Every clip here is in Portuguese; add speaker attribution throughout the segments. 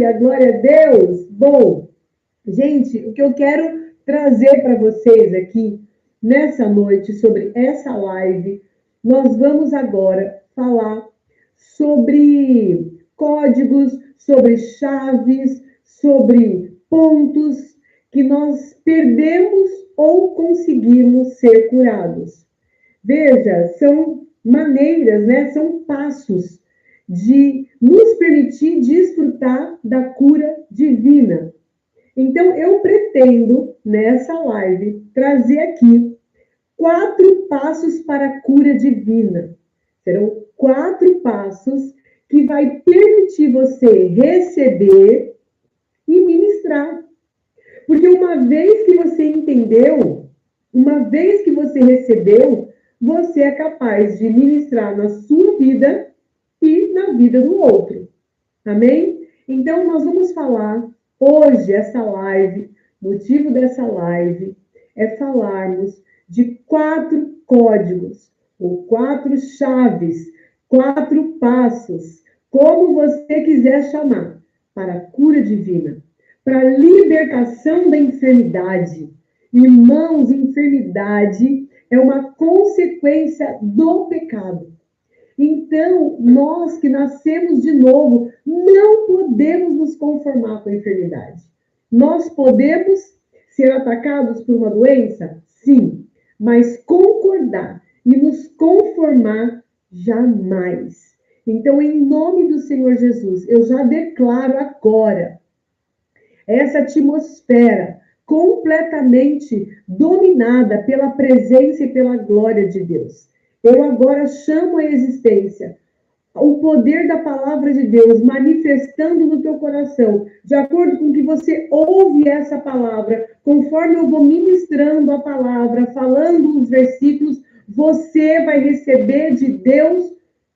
Speaker 1: Aleluia, glória a Deus. Bom, gente, o que eu quero trazer para vocês aqui nessa noite sobre essa live, nós vamos agora falar sobre códigos, sobre chaves, sobre pontos que nós perdemos ou conseguimos ser curados. Veja, são maneiras, né? São passos de nos permitir desfrutar da cura divina. Então, eu pretendo, nessa live, trazer aqui 4 passos para a cura divina. Serão 4 passos que vai permitir você receber e ministrar. Porque uma vez que você entendeu, uma vez que você recebeu, você é capaz de ministrar na sua vida e na vida do outro. Amém? Então, nós vamos falar hoje, essa live, o motivo dessa live é falarmos de 4 códigos, ou 4 chaves, 4 passos, como você quiser chamar, para a cura divina, para a libertação da enfermidade. Irmãos, enfermidade é uma consequência do pecado. Então, nós que nascemos de novo, não podemos nos conformar com a enfermidade. Nós podemos ser atacados por uma doença? Sim, mas concordar e nos conformar, jamais. Então, em nome do Senhor Jesus, eu já declaro agora essa atmosfera completamente dominada pela presença e pela glória de Deus. Eu agora chamo a existência o poder da palavra de Deus manifestando no teu coração, de acordo com que você ouve essa palavra, conforme eu vou ministrando a palavra, falando os versículos, você vai receber de Deus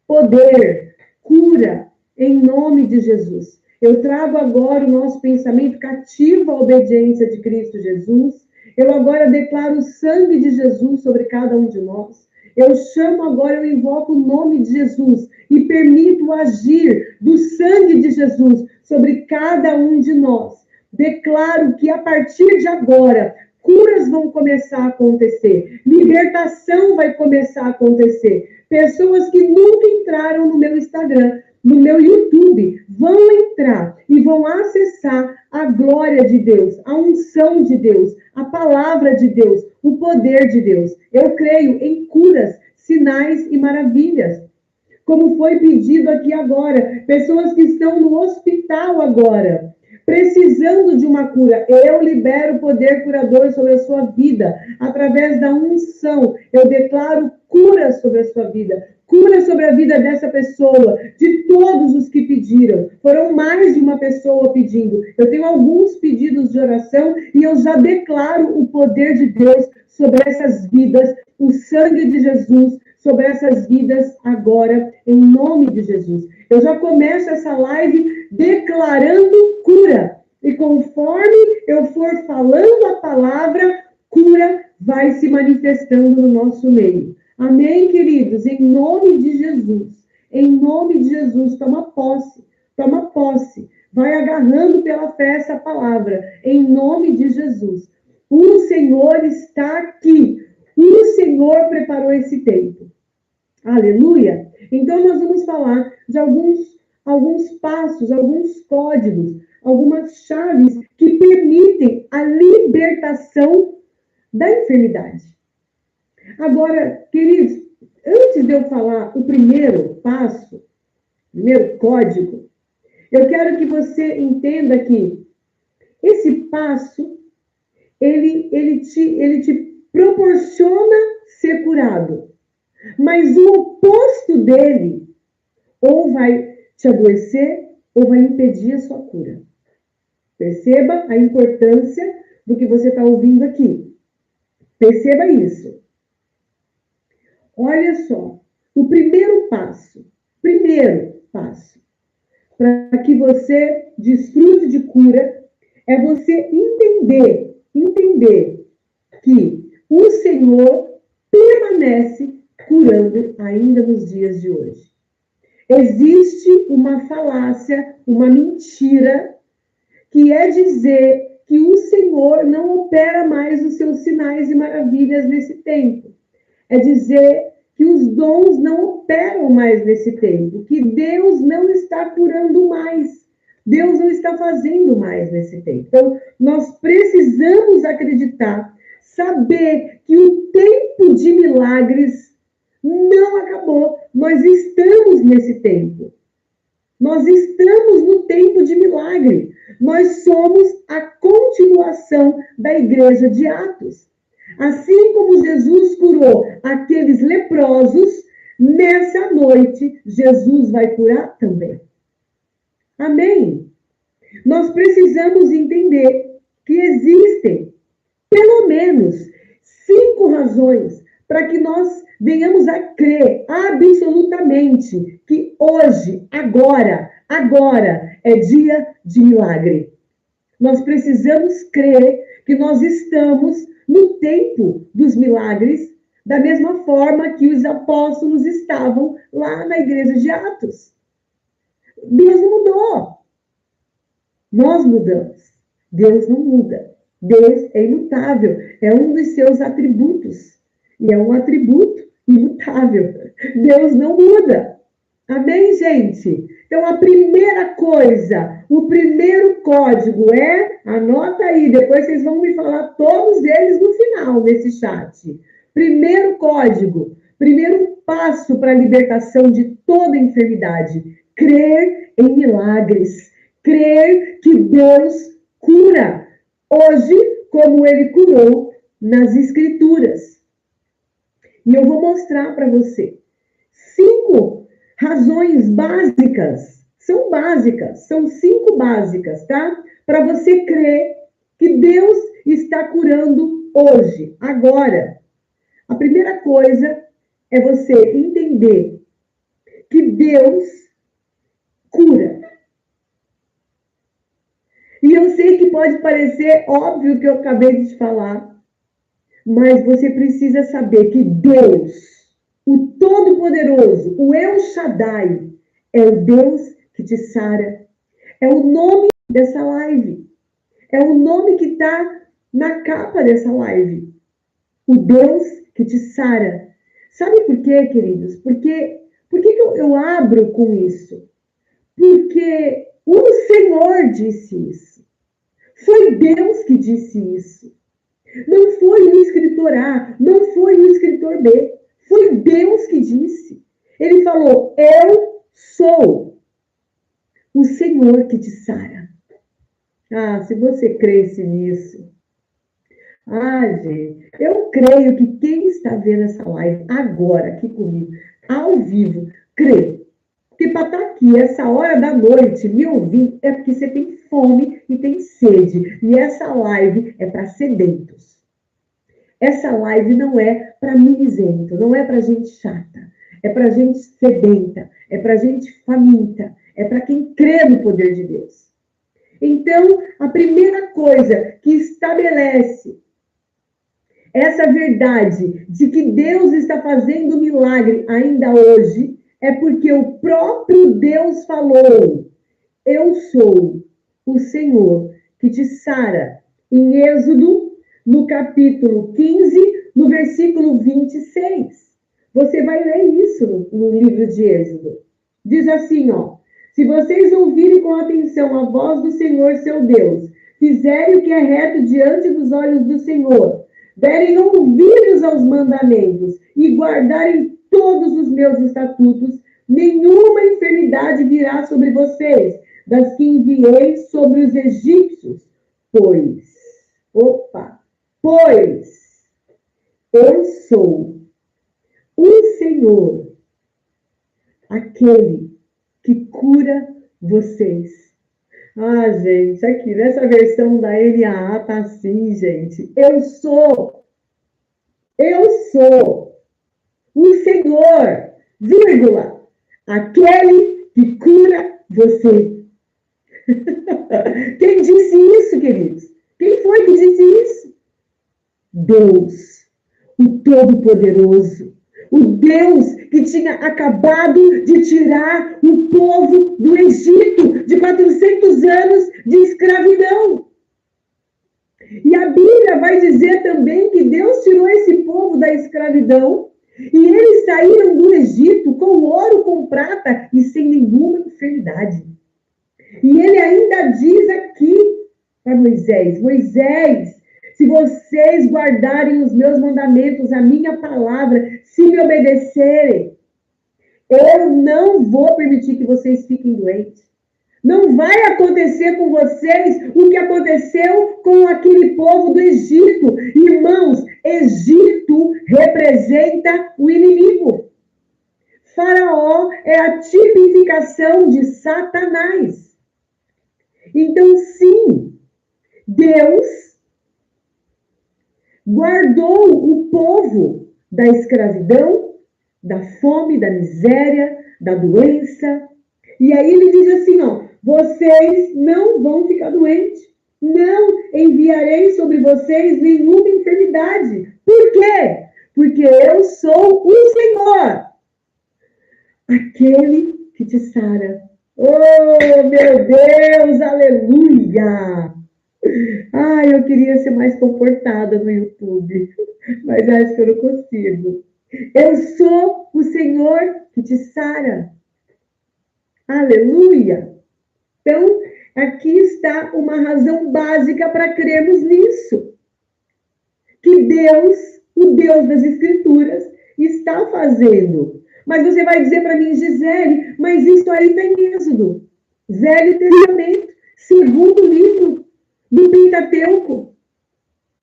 Speaker 1: poder, cura, em nome de Jesus. Eu trago agora o nosso pensamento cativo à obediência de Cristo Jesus. Eu agora declaro o sangue de Jesus sobre cada um de nós. Eu chamo agora, eu invoco o nome de Jesus e permito o agir do sangue de Jesus sobre cada um de nós. Declaro que a partir de agora, curas vão começar a acontecer, libertação vai começar a acontecer. Pessoas que nunca entraram no meu Instagram, no meu YouTube, vão entrar e vão acessar a glória de Deus, a unção de Deus, a palavra de Deus, o poder de Deus. Eu creio em curas, sinais e maravilhas. Como foi pedido aqui agora, pessoas que estão no hospital agora, precisando de uma cura, eu libero o poder curador sobre a sua vida, através da unção. Eu declaro cura sobre a sua vida, cura sobre a vida dessa pessoa, de todos os que pediram. Foram mais de uma pessoa pedindo. Eu tenho alguns pedidos de oração e eu já declaro o poder de Deus sobre essas vidas, o sangue de Jesus sobre essas vidas agora, em nome de Jesus. Eu já começo essa live declarando cura. E conforme eu for falando a palavra, cura vai se manifestando no nosso meio. Amém, queridos? Em nome de Jesus. Em nome de Jesus, toma posse. Toma posse. Vai agarrando pela fé essa palavra. Em nome de Jesus. O Senhor está aqui. O Senhor preparou esse tempo. Aleluia! Então, nós vamos falar de alguns passos, alguns códigos, algumas chaves que permitem a libertação da enfermidade. Agora, queridos, antes de eu falar o primeiro passo, primeiro código, eu quero que você entenda que esse passo, ele te proporciona ser curado. Mas o oposto dele ou vai te adoecer ou vai impedir a sua cura. Perceba a importância do que você está ouvindo aqui. Perceba isso. Olha só, o primeiro passo para que você desfrute de cura é você entender que o Senhor permanece curando ainda nos dias de hoje. Existe uma falácia, uma mentira que é dizer que o Senhor não opera mais os seus sinais e maravilhas nesse tempo. É dizer que os dons não operam mais nesse tempo, que Deus não está curando mais, Deus não está fazendo mais nesse tempo. Então, nós precisamos acreditar, saber que o tempo de milagres não acabou. Nós estamos nesse tempo. Nós estamos no tempo de milagre. Nós somos a continuação da igreja de Atos. Assim como Jesus curou aqueles leprosos, nessa noite Jesus vai curar também. Amém? Nós precisamos entender que existem pelo menos 5 razões para que nós venhamos a crer absolutamente que hoje, agora é dia de milagre. Nós precisamos crer que nós estamos no tempo dos milagres, da mesma forma que os apóstolos estavam lá na igreja de Atos. Deus não mudou. Nós mudamos. Deus não muda. Deus é imutável. É um dos seus atributos. E é um atributo imutável. Deus não muda. Amém, gente? Então, a primeira coisa, o primeiro código é, anota aí, depois vocês vão me falar todos eles no final, nesse chat. Primeiro código, primeiro passo para a libertação de toda enfermidade, crer em milagres, crer que Deus cura, hoje, como Ele curou nas Escrituras. E eu vou mostrar para você 5 razões básicas, são 5 básicas, tá? Para você crer que Deus está curando hoje, agora. A primeira coisa é você entender que Deus cura. E eu sei que pode parecer óbvio o que eu acabei de te falar, mas você precisa saber que Deus, o Todo-Poderoso, o El Shaddai, é o Deus que te sara. É o nome dessa live. É o nome que está na capa dessa live. O Deus que te sara. Sabe por quê, queridos? Por que eu abro com isso? Porque o Senhor disse isso. Foi Deus que disse isso. Não foi o escritor A, não foi o escritor B. Foi Deus que disse. Ele falou, eu sou o Senhor que te sara. Ah, se você cresce nisso. Ah, gente, eu creio que quem está vendo essa live agora, aqui comigo, ao vivo, crê. Porque para estar aqui, essa hora da noite, me ouvir, é porque você tem fome e tem sede. E essa live é para sedentos. Essa live não é para mimizento, não é para gente chata. É para gente sedenta, é para gente faminta, é para quem crê no poder de Deus. Então, a primeira coisa que estabelece essa verdade de que Deus está fazendo milagre ainda hoje é porque o próprio Deus falou, eu sou o Senhor que te sara. Em Êxodo, no capítulo 15, no versículo 26. Você vai ler isso no livro de Êxodo. Diz assim, ó. Se vocês ouvirem com atenção a voz do Senhor, seu Deus, fizerem o que é reto diante dos olhos do Senhor, derem ouvidos aos mandamentos e guardarem todos os meus estatutos, nenhuma enfermidade virá sobre vocês, das que enviei sobre os egípcios, pois eu sou o Senhor, aquele que cura vocês. Ah, gente, aqui nessa versão da NAA tá assim, gente. Eu sou o Senhor, vírgula, aquele que cura você. Quem disse isso, queridos? Quem foi que disse isso? Deus, o Todo-Poderoso, O Deus que tinha acabado de tirar o povo do Egito de 400 anos de escravidão. E a Bíblia vai dizer também que Deus tirou esse povo da escravidão e eles saíram do Egito com ouro, com prata e sem nenhuma enfermidade. E ele ainda diz aqui para Moisés: Moisés, se vocês guardarem os meus mandamentos, a minha palavra, se me obedecerem, eu não vou permitir que vocês fiquem doentes. Não vai acontecer com vocês o que aconteceu com aquele povo do Egito. Irmãos, Egito representa o inimigo. Faraó é a tipificação de Satanás. Então, sim, Deus guardou o povo da escravidão, da fome, da miséria, da doença. E aí ele diz assim, ó, vocês não vão ficar doentes. Não enviarei sobre vocês nenhuma enfermidade. Por quê? Porque eu sou o Senhor, aquele que te sara. Oh, meu Deus, aleluia! Ai, eu queria ser mais comportada no YouTube, mas acho que eu não consigo. Eu sou o Senhor que te sara. Aleluia! Então, aqui está uma razão básica para crermos nisso. Que Deus, o Deus das Escrituras, está fazendo. Mas você vai dizer para mim, Gisele, mas isso aí está em Êxodo. Velho Testamento, segundo livro do Pentateuco.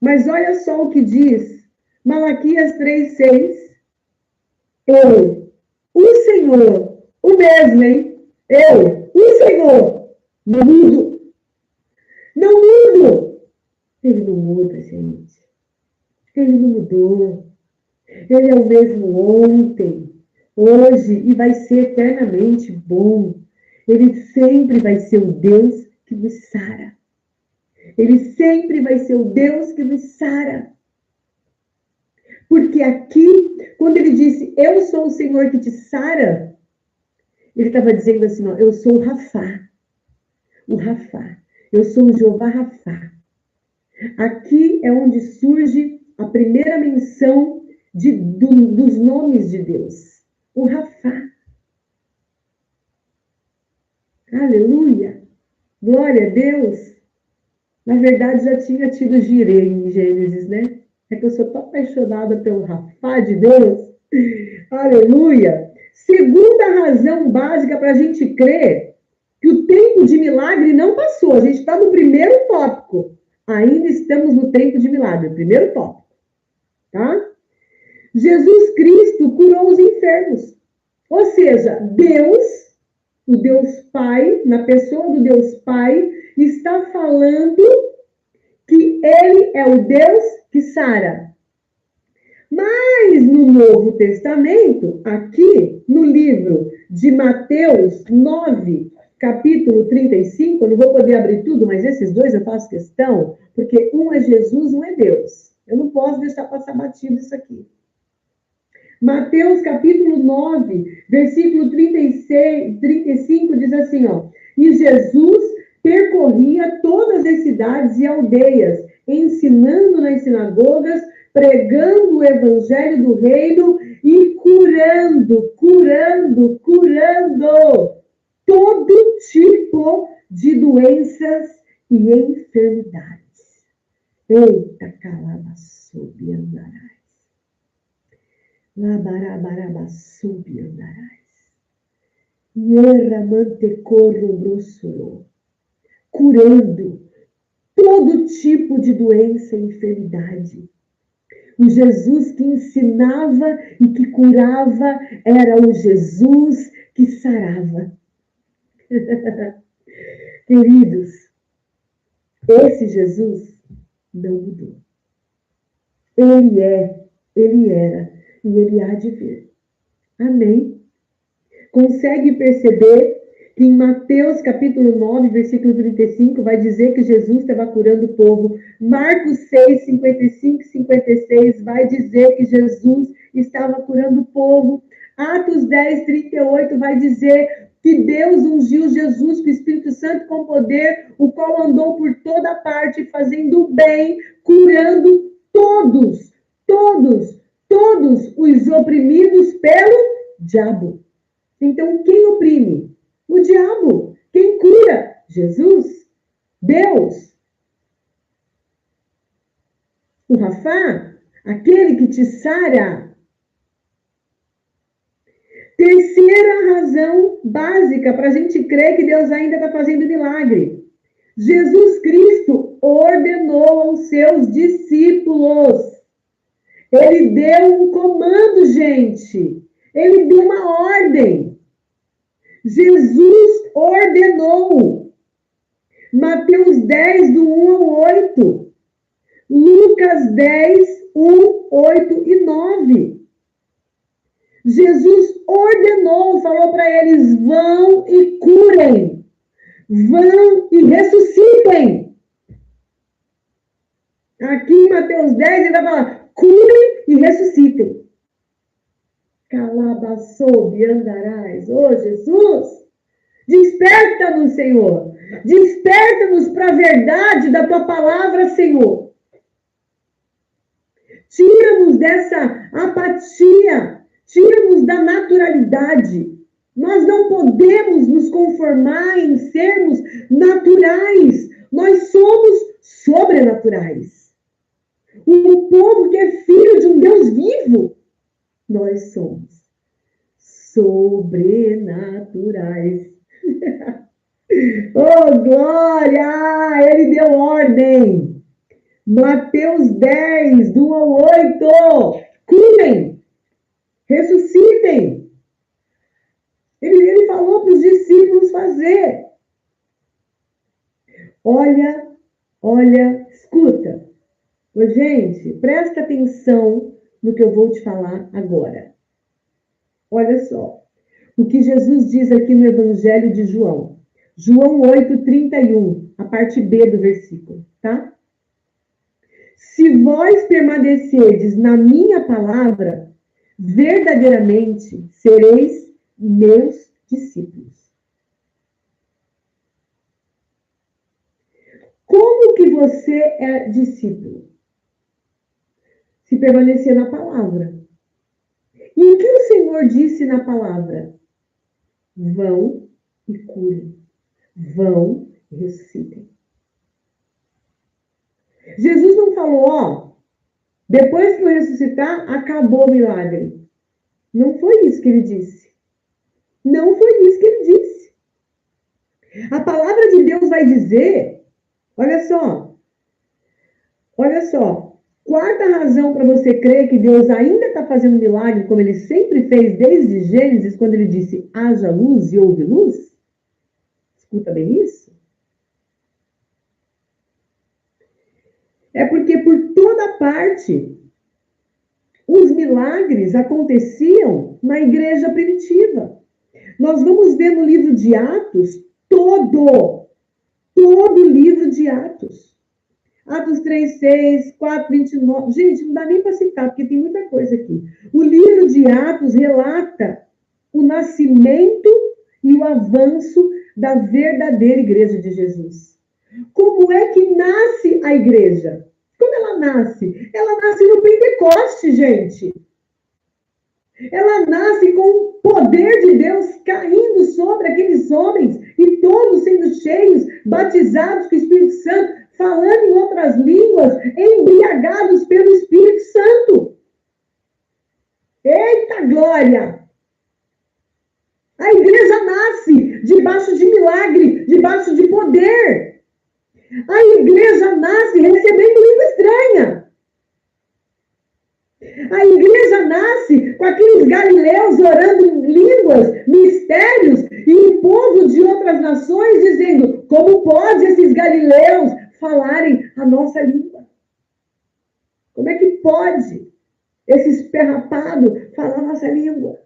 Speaker 1: Mas olha só o que diz Malaquias 3:6. Eu, o Senhor, o mesmo, hein? Eu, o Senhor, não mudo. Não mudo. Ele não muda, gente. Ele não mudou. Ele é o mesmo ontem, hoje e vai ser eternamente bom. Ele sempre vai ser o Deus que nos sara. Ele sempre vai ser o Deus que nos sara. Porque aqui, quando ele disse, eu sou o Senhor que te sara, ele estava dizendo assim, ó, eu sou o Rafá. O Rafá. Eu sou o Jeová Rafá. Aqui é onde surge a primeira menção dos nomes de Deus. O Rafá. Aleluia. Glória a Deus. Na verdade, já tinha tido Jireh em Gênesis, né? É que eu sou tão apaixonada pelo Rafá de Deus. Aleluia. Segunda razão básica para a gente crer que o tempo de milagre não passou. A gente está no primeiro tópico. Ainda estamos no tempo de milagre. Primeiro tópico. Tá? Jesus Cristo curou os enfermos. Ou seja, Deus, o Deus Pai, na pessoa do Deus Pai, está falando que ele é o Deus que sara. Mas no Novo Testamento, aqui no livro de Mateus 9, capítulo 35, eu não vou poder abrir tudo, mas esses dois eu faço questão, porque um é Jesus, um é Deus. Eu não posso deixar passar batido isso aqui. Mateus capítulo 9, versículo 35, diz assim, ó, e Jesus percorria todas as cidades e aldeias, ensinando nas sinagogas, pregando o evangelho do reino e curando todo tipo de doenças e enfermidades. Eita, calabassobi andarás. Labarabarabassoubi andarás. Ierra mantecorro brossolo. Curando todo tipo de doença e enfermidade. O Jesus que ensinava e que curava era o Jesus que sarava. Queridos, esse Jesus não mudou. Ele é, ele era e ele há de vir. Amém? Consegue perceber que em Mateus capítulo 9, versículo 35, vai dizer que Jesus estava curando o povo. Marcos 6, 55 e 56 vai dizer que Jesus estava curando o povo. Atos 10, 38 vai dizer que Deus ungiu Jesus com o Espírito Santo com poder, o qual andou por toda parte, fazendo bem, curando todos os oprimidos pelo diabo. Então, quem oprime? O diabo. Quem cura? Jesus. Deus. O Rafá, aquele que te sara. Terceira razão básica para a gente crer que Deus ainda está fazendo milagre. Jesus Cristo ordenou aos seus discípulos. Ele deu um comando, gente. Ele deu uma ordem. Jesus ordenou. Mateus 10, do 1 ao 8. Lucas 10, 1, 8 e 9. Jesus ordenou, falou para eles: vão e curem. Vão e ressuscitem. Aqui em Mateus 10, ele vai falar: curem e ressuscitem. Calabaçobe andarás. Ô, Jesus, desperta-nos, Senhor. Desperta-nos para a verdade da tua palavra, Senhor. Tira-nos dessa apatia. Tira-nos da naturalidade. Nós não podemos nos conformar em sermos naturais. Nós somos sobrenaturais. Um povo que é filho de um Deus vivo. Nós somos sobrenaturais. Oh, glória! Ele deu ordem. Mateus 10, do 1 ao 8. Curem. Ressuscitem. Ele falou para os discípulos fazer. Olha, escuta. Ô, gente, presta atenção no que eu vou te falar agora. Olha só. O que Jesus diz aqui no Evangelho de João. João 8, 31, a parte B do versículo, tá? Se vós permanecerdes na minha palavra, verdadeiramente sereis meus discípulos. Como que você é discípulo? Se permanecer na palavra. E o que o Senhor disse na palavra? Vão e curem. Vão e ressuscitem. Jesus não falou, ó, depois que eu ressuscitar, acabou o milagre. Não foi isso que ele disse. Não foi isso que ele disse. A palavra de Deus vai dizer, olha só, quarta razão para você crer que Deus ainda está fazendo milagre, como ele sempre fez desde Gênesis, quando ele disse, haja luz e houve luz. Escuta bem isso. É porque por toda parte os milagres aconteciam na igreja primitiva. Nós vamos ver no livro de Atos todo o livro de Atos. Atos 3, 6, 4, 29. Gente, não dá nem para citar, porque tem muita coisa aqui. O livro de Atos relata o nascimento e o avanço da verdadeira igreja de Jesus. Como é que nasce a igreja? Como ela nasce? Ela nasce no Pentecoste, gente. Ela nasce com o poder de Deus caindo sobre aqueles homens e todos sendo cheios, batizados com o Espírito Santo, falando em outras línguas, embriagados pelo Espírito Santo. Eita glória! A igreja nasce debaixo de milagre, debaixo de poder. A igreja nasce recebendo língua estranha. A igreja nasce com aqueles galileus orando em línguas, mistérios, e o povo de outras nações dizendo, como pode esses galileus falarem a nossa língua? Como é que pode esse esperrapado falar a nossa língua?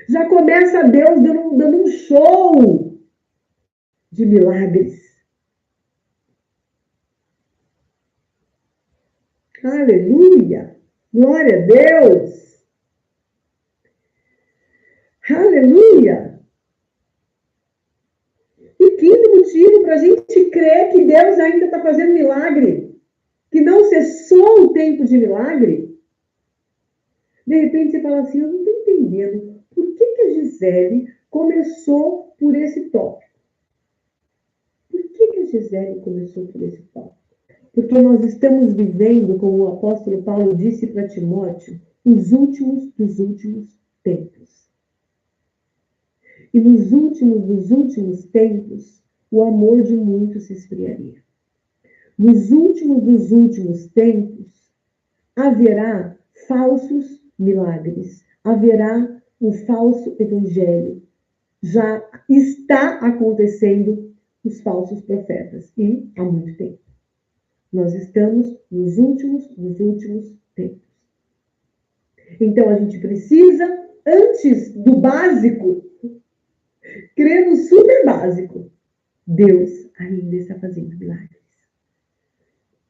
Speaker 1: Já começa Deus dando um show de milagres. Aleluia! Glória a Deus! Aleluia! E quinto motivo para a gente crer que Deus ainda está fazendo milagre, que não cessou o tempo de milagre. De repente você fala assim, eu não estou entendendo por que a Gisele começou por esse tópico. Por que a Gisele começou por esse tópico? Porque nós estamos vivendo, como o apóstolo Paulo disse para Timóteo, os últimos dos últimos tempos. E nos últimos dos últimos tempos, o amor de muitos se esfriaria. Nos últimos dos últimos tempos, haverá falsos milagres, haverá um falso evangelho. Já está acontecendo os falsos profetas, e há muito tempo. Nós estamos nos últimos dos últimos tempos. Então, a gente precisa, antes do básico, crer no super básico. Deus ainda está fazendo milagres.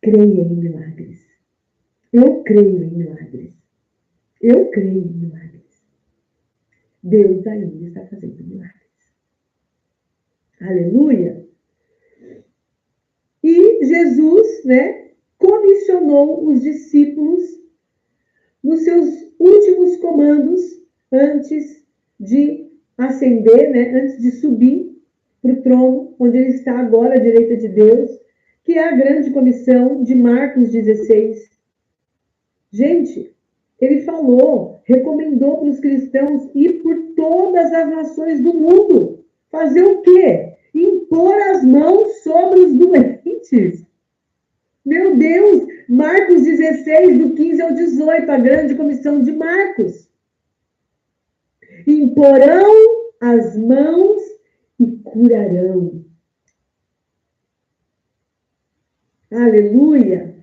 Speaker 1: Creia em milagres. Eu creio em milagres. Eu creio em milagres. Deus ainda está fazendo milagres. Aleluia! E Jesus, comissionou os discípulos nos seus últimos comandos antes de ascender, antes de subir para o trono, onde ele está agora à direita de Deus, que é a grande comissão de Marcos 16. Gente, ele falou, recomendou para os cristãos ir por todas as nações do mundo. Fazer o quê? Impor as mãos sobre os doentes. Meu Deus, Marcos 16, do 15 ao 18, a grande comissão de Marcos. Imporão as mãos e curarão. Aleluia!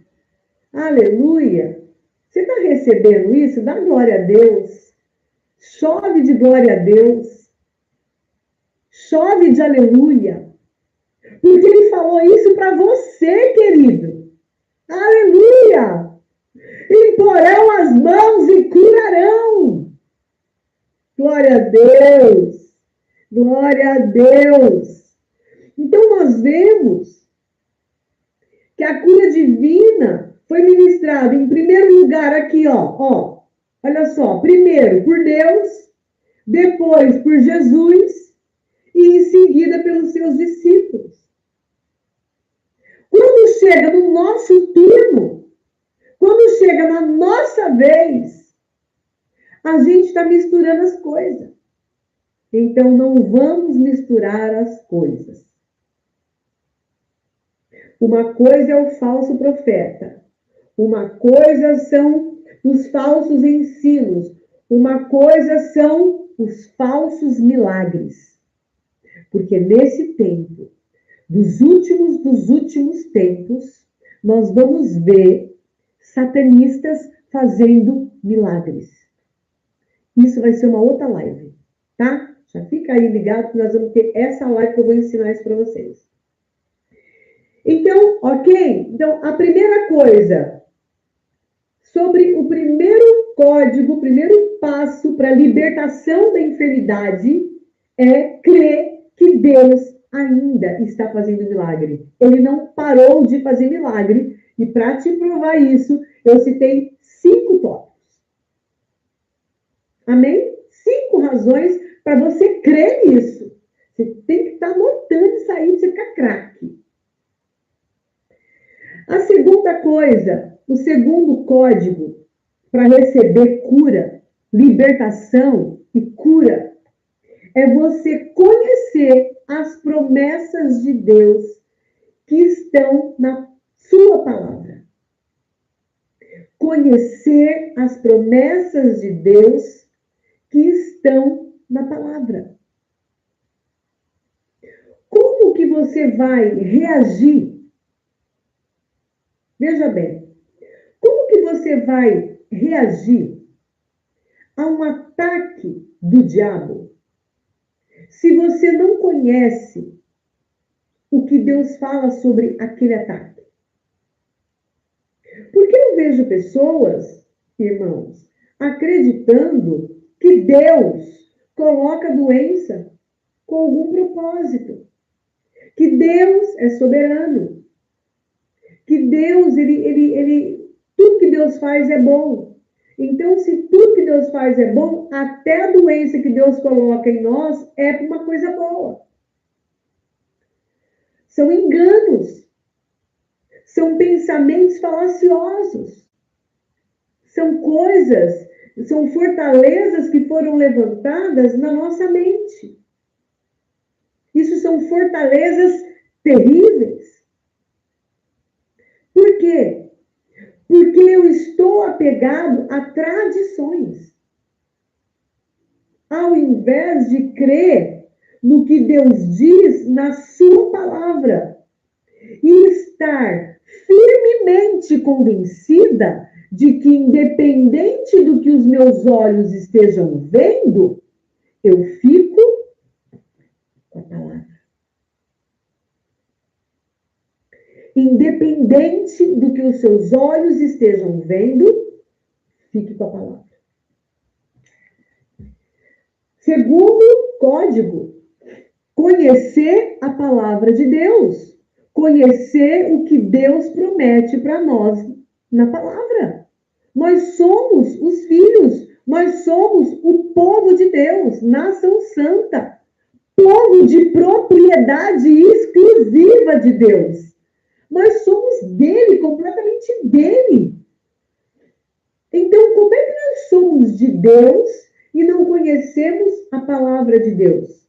Speaker 1: Aleluia! Você está recebendo isso? Dá glória a Deus. Chove de glória a Deus. Chove de aleluia. Porque ele falou isso para você, querido. Aleluia! Imporão as mãos e curarão. Glória a Deus. Glória a Deus. Então nós vemos que a cura divina foi ministrada em primeiro lugar aqui, ó. Olha só, primeiro por Deus, depois por Jesus e em seguida pelos seus discípulos. Quando chega no nosso turno, quando chega na nossa vez, a gente está misturando as coisas. Então não vamos misturar as coisas. Uma coisa é o falso profeta. Uma coisa são os falsos ensinos. Uma coisa são os falsos milagres. Porque nesse tempo, dos últimos tempos, nós vamos ver satanistas fazendo milagres. Isso vai ser uma outra live, tá? Já fica aí ligado que nós vamos ter essa live que eu vou ensinar isso para vocês. Então, ok? Então, a primeira coisa, sobre o primeiro código, o primeiro passo para a libertação da enfermidade é crer que Deus ainda está fazendo milagre. Ele não parou de fazer milagre. E para te provar isso, eu citei 5 tópicos. Amém? 5 razões para você crer nisso. Você tem que estar anotando isso aí para você ficar craque. A segunda coisa, o segundo código para receber cura, libertação e cura, é você conhecer as promessas de Deus que estão na sua palavra. Conhecer as promessas de Deus que estão na palavra. Como que você vai reagir? Veja bem, como que você vai reagir a um ataque do diabo se você não conhece o que Deus fala sobre aquele ataque? Porque eu vejo pessoas irmãos, acreditando que Deus coloca a doença com algum propósito, que Deus é soberano, que Deus, tudo que Deus faz é bom. Então, se tudo que Deus faz é bom, até a doença que Deus coloca em nós é uma coisa boa. São enganos, são pensamentos falaciosos, são coisas, são fortalezas que foram levantadas na nossa mente. Isso são fortalezas terríveis. Por quê? Porque eu estou apegado a tradições. Ao invés de crer no que Deus diz na sua palavra e estar firmemente convencida de que, independente do que os meus olhos estejam vendo, eu fico com a palavra. Independente do que os seus olhos estejam vendo, fique com a palavra. Segundo código, conhecer a palavra de Deus. Conhecer o que Deus promete para nós na palavra. Nós somos os filhos, nós somos o povo de Deus, nação santa, povo de propriedade exclusiva de Deus. Nós somos dele, completamente dele. Então, como é que nós somos de Deus e não conhecemos a palavra de Deus?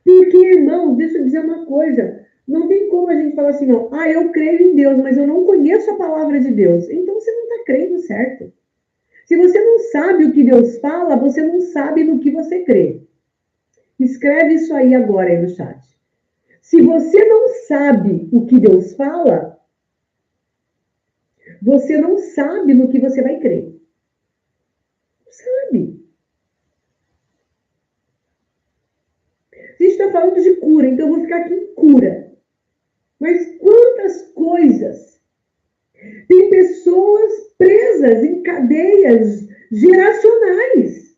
Speaker 1: Porque, irmãos, deixa eu dizer uma coisa. Não tem como a gente falar assim, não. Ah, eu creio em Deus, mas eu não conheço a palavra de Deus. Então, você não está crendo certo. Se você não sabe o que Deus fala, você não sabe no que você crê. Escreve isso aí agora aí no chat. Se você não sabe o que Deus fala, você não sabe no que você vai crer. Não sabe. A gente está falando de cura, então eu vou ficar aqui em cura. Mas quantas coisas? Tem pessoas presas em cadeias geracionais,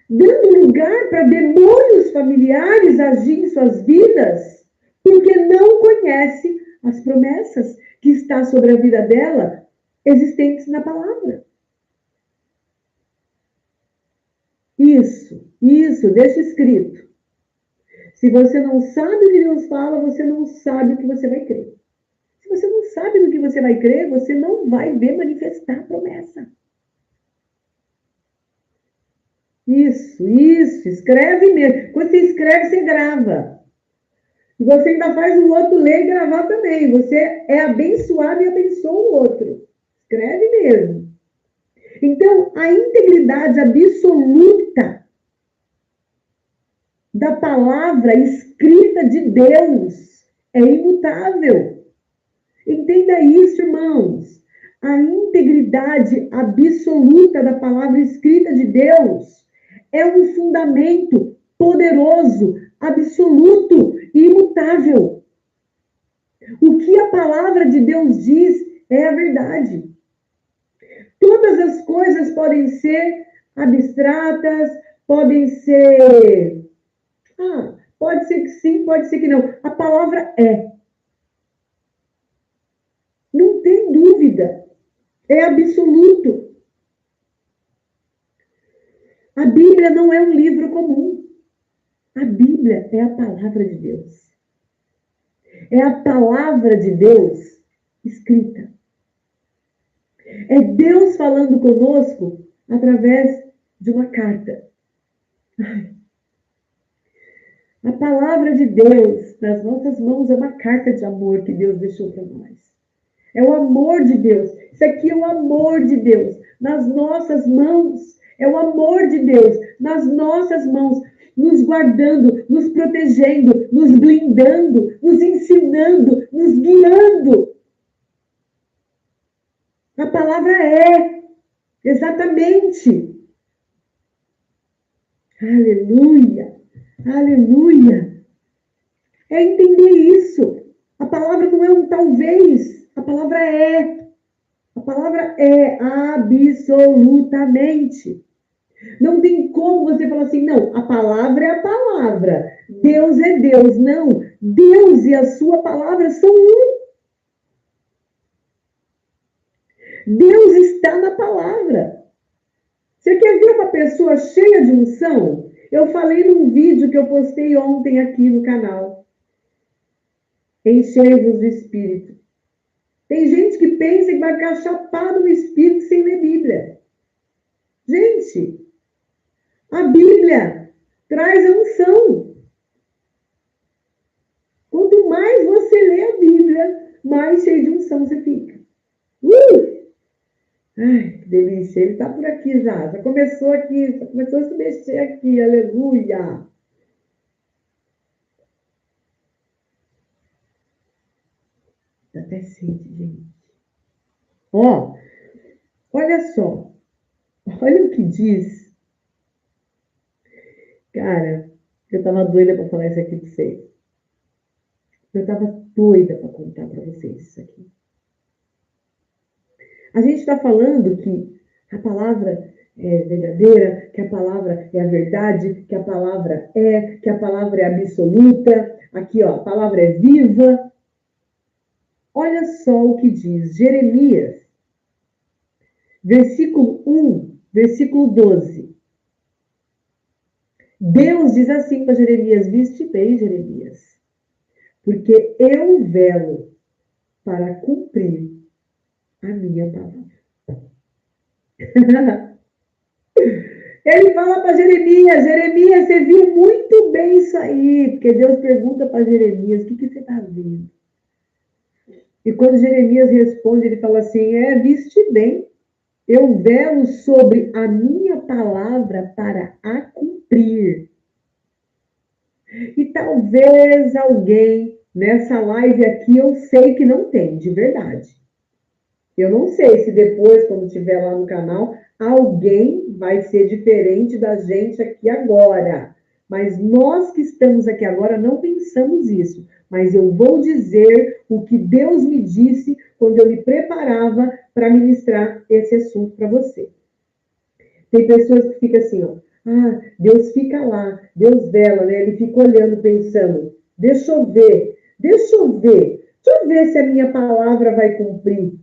Speaker 1: dando lugar para demônios familiares agir em suas vidas, porque não conhece as promessas que está sobre a vida dela, existentes na palavra. Isso, deixa escrito. Se você não sabe o que Deus fala, você não sabe o que você vai crer. Se você não sabe no que você vai crer, você não vai ver manifestar a promessa. Isso, escreve mesmo. Quando você escreve, você grava. E você ainda faz o outro ler e gravar também. Você é abençoado e abençoa o outro. Escreve mesmo. Então, a integridade absoluta da palavra escrita de Deus é imutável. Entenda isso, irmãos. A integridade absoluta da palavra escrita de Deus é um fundamento poderoso, absoluto e imutável. O que a palavra de Deus diz é a verdade. Todas as coisas podem ser abstratas, podem ser... pode ser que sim, pode ser que não. A palavra é. Não tem dúvida. É absoluto. A Bíblia não é um livro comum. A Bíblia é a palavra de Deus. É a palavra de Deus escrita. É Deus falando conosco através de uma carta. A palavra de Deus nas nossas mãos é uma carta de amor que Deus deixou para nós. É o amor de Deus. Isso aqui é o amor de Deus nas nossas mãos. É o amor de Deus nas nossas mãos, nos guardando, nos protegendo, nos blindando, nos ensinando, nos guiando. A palavra é, exatamente. Aleluia, aleluia. É entender isso. A palavra não é um talvez, a palavra é. A palavra é absolutamente. Não tem como você falar assim, não, a palavra é a palavra, Deus é Deus. Não, Deus e a sua palavra são um. Deus está na palavra. Você quer ver uma pessoa cheia de unção? Eu falei num vídeo que eu postei ontem aqui no canal. Enchei-vos do Espírito. Tem gente que pensa que vai ficar chapado no Espírito sem ler Bíblia. Gente, a Bíblia traz a unção. Quanto mais você lê a Bíblia, mais cheio de unção você fica. Ai, que delícia. Ele está por aqui já. Já começou aqui, já começou a se mexer aqui. Aleluia. Dá até sede, gente. Ó, olha só. Olha o que diz. Cara, eu tava doida para falar isso aqui para vocês. Eu tava doida para contar para vocês isso aqui. A gente está falando que a palavra é verdadeira, que a palavra é a verdade, que a palavra é absoluta. Aqui, ó, a palavra é viva. Olha só o que diz Jeremias, versículo 1, versículo 12. Deus diz assim para Jeremias: viste bem, Jeremias, porque eu velo para cumprir a minha palavra. Ele fala para Jeremias: Jeremias, você viu muito bem isso aí, porque Deus pergunta para Jeremias: o que você está vendo? E quando Jeremias responde, ele fala assim: viste bem, eu velo sobre a minha palavra para a cumprir. E talvez alguém nessa live aqui, eu sei que não tem, de verdade. Eu não sei se depois, quando estiver lá no canal, alguém vai ser diferente da gente aqui agora. Mas nós que estamos aqui agora não pensamos isso. Mas eu vou dizer o que Deus me disse quando eu me preparava para ministrar esse assunto para você. Tem pessoas que ficam assim, ó. Deus fica lá, Deus vela, né? Ele fica olhando, pensando, deixa eu ver se a minha palavra vai cumprir.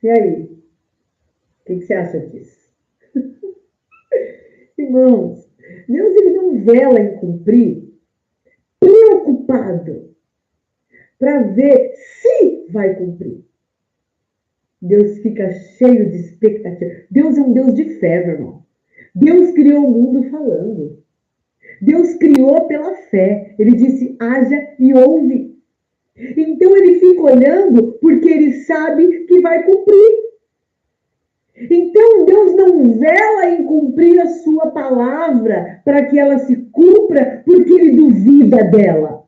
Speaker 1: E aí? O que você acha disso? Irmãos, Deus ele não vela em cumprir, preocupado para ver se vai cumprir. Deus fica cheio de expectativa. Deus é um Deus de fé, meu irmão. Deus criou o mundo falando. Deus criou pela fé. Ele disse, haja e ouve. Então ele fica olhando porque ele sabe que vai cumprir. Então Deus não vela em cumprir a sua palavra para que ela se cumpra porque ele duvida dela.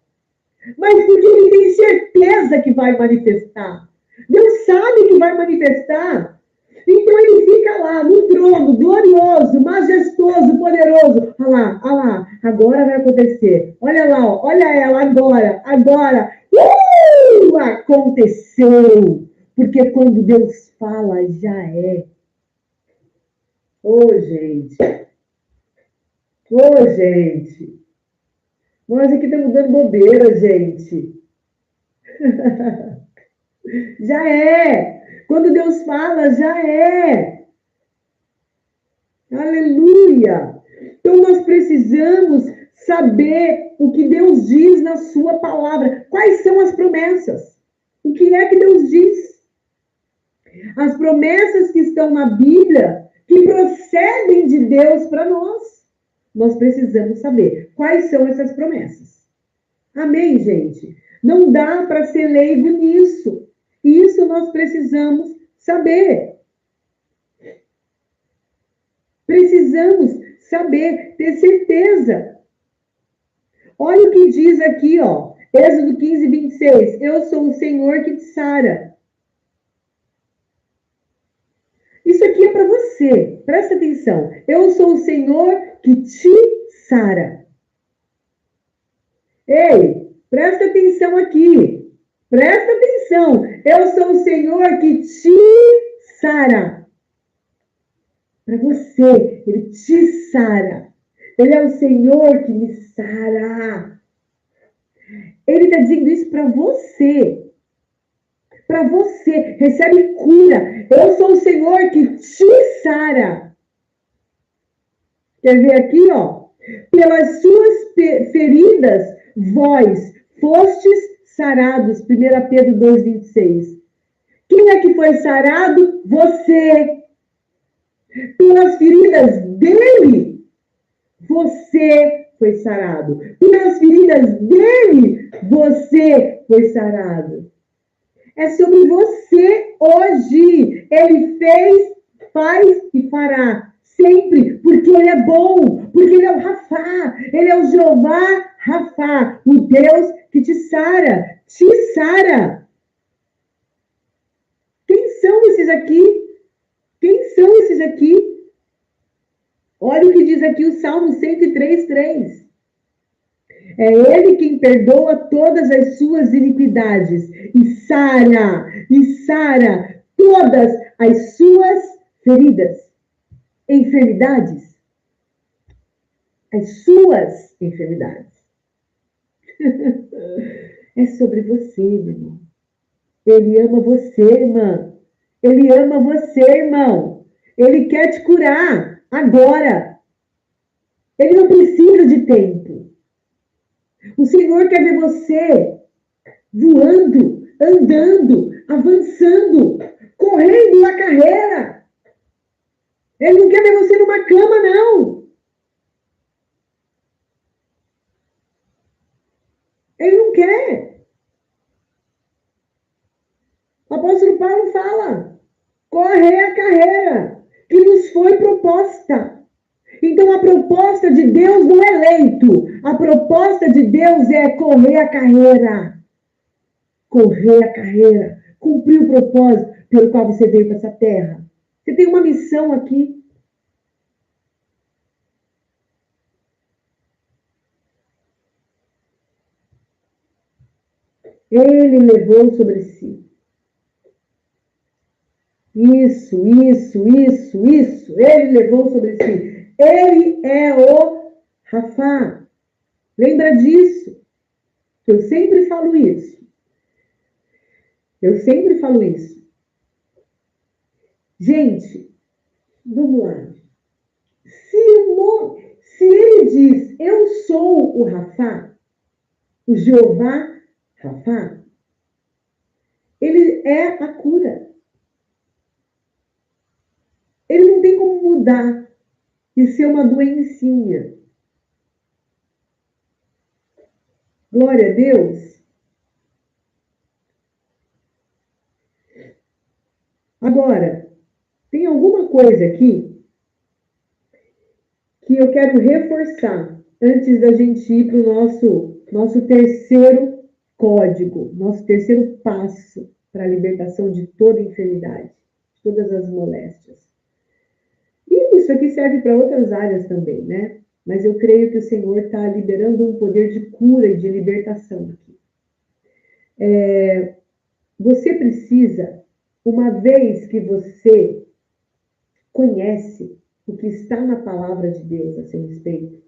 Speaker 1: Mas porque ele tem certeza que vai manifestar. Deus sabe que vai manifestar. Então ele fica lá no trono, glorioso, majestoso, poderoso. Olha lá, agora vai acontecer. Olha lá, ó, olha ela, agora. Aconteceu. Porque quando Deus fala, já é. Gente. Gente. Nós aqui estamos dando bobeira, gente. Já é. Quando Deus fala, já é. Aleluia. Então nós precisamos saber o que Deus diz na sua palavra. Quais são as promessas? O que é que Deus diz? As promessas que estão na Bíblia, que procedem de Deus para nós. Nós precisamos saber quais são essas promessas. Amém, gente? Não dá para ser leigo nisso. Isso nós precisamos saber. Precisamos saber, ter certeza. Olha o que diz aqui, ó. Êxodo 15, 26. Eu sou o Senhor que te sara. Isso aqui é para você. Presta atenção. Eu sou o Senhor que te sara. Ei, presta atenção aqui. Presta atenção. Eu sou o Senhor que te sara. Para você, Ele te sara. Ele é o Senhor que me sara. Ele está dizendo isso para você. Para você. Recebe cura. Eu sou o Senhor que te sara. Quer ver aqui, ó? Pelas suas feridas, vós fostes sarados. 1 Pedro 2,26. Quem é que foi sarado? Você. Pelas feridas dele, você foi sarado. Pelas feridas dele, você foi sarado. É sobre você hoje. Ele fez, faz e fará. Sempre. Porque ele é bom. Porque ele é o Rafá. Ele é o Jeová Rafá. O Deus que te sara. Te sara. Quem são esses aqui? Quem são esses aqui? Olha o que diz aqui o Salmo 103:3. É Ele quem perdoa todas as suas iniquidades e sara todas as suas feridas, enfermidades, as suas enfermidades. É sobre você, meu irmão. Ele ama você, irmã. Ele ama você, irmão. Ele quer te curar agora. Ele não precisa de tempo. O Senhor quer ver você voando, andando, avançando, correndo a carreira. Ele não quer ver você numa cama, não. Ele não quer. O apóstolo Paulo fala: correr a carreira que nos foi proposta. Então, a proposta de Deus não é leito. A proposta de Deus é correr a carreira. Correr a carreira. Cumprir o propósito pelo qual você veio para essa terra. Você tem uma missão aqui. Ele levou sobre si. Isso. Ele levou sobre si. Ele é o Rafá. Lembra disso? Eu sempre falo isso. Gente, vamos lá. Se ele diz, eu sou o Rafá, o Jeová Rafá, ele é a cura. Ele não tem como mudar e ser uma doencinha. Glória a Deus. Agora, tem alguma coisa aqui que eu quero reforçar antes da gente ir para o nosso terceiro código, nosso terceiro passo para a libertação de toda enfermidade, de todas as moléstias. E isso aqui serve para outras áreas também, né? Mas eu creio que o Senhor está liberando um poder de cura e de libertação aqui. Você precisa, uma vez que você conhece o que está na palavra de Deus a seu respeito,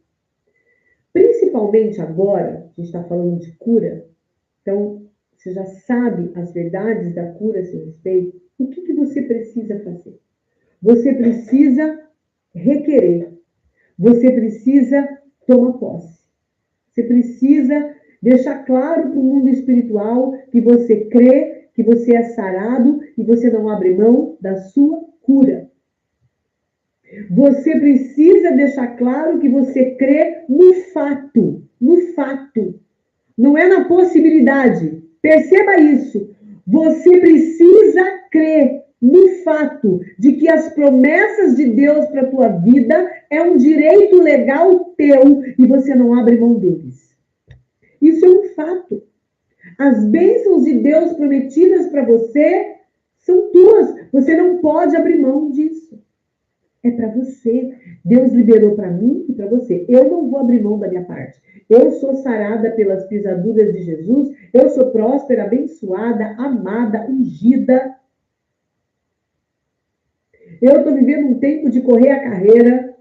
Speaker 1: principalmente agora, a gente está falando de cura, então você já sabe as verdades da cura a seu respeito, o que você precisa fazer? Você precisa requerer. Você precisa tomar posse. Você precisa deixar claro para o mundo espiritual que você crê, que você é sarado e você não abre mão da sua cura. Você precisa deixar claro que você crê no fato. No fato. Não é na possibilidade. Perceba isso. Você precisa crer no fato de que as promessas de Deus para a tua vida é um direito legal teu e você não abre mão deles. Isso é um fato. As bênçãos de Deus prometidas para você são tuas. Você não pode abrir mão disso. É para você. Deus liberou para mim e para você. Eu não vou abrir mão da minha parte. Eu sou sarada pelas pisaduras de Jesus. Eu sou próspera, abençoada, amada, ungida. Eu estou vivendo um tempo de correr a carreira.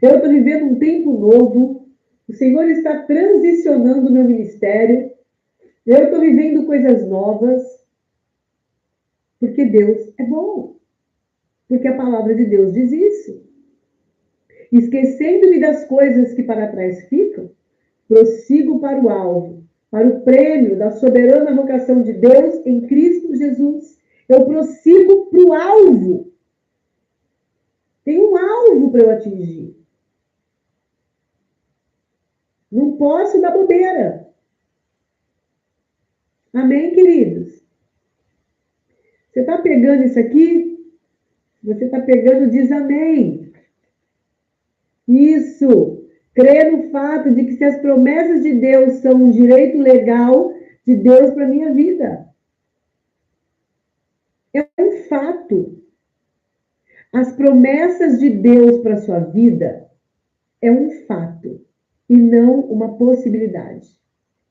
Speaker 1: Eu estou vivendo um tempo novo. O Senhor está transicionando o meu ministério. Eu estou vivendo coisas novas. Porque Deus é bom. Porque a palavra de Deus diz isso. Esquecendo-me das coisas que para trás ficam, prossigo para o alvo, para o prêmio da soberana vocação de Deus em Cristo Jesus. Eu prossigo para o alvo. Tem um alvo para eu atingir. Não posso dar bobeira. Amém, queridos? Você está pegando isso aqui? Você está pegando, diz amém. Isso. Crê no fato de que se as promessas de Deus são um direito legal de Deus para a minha vida. É um fato. As promessas de Deus para a sua vida é um fato e não uma possibilidade.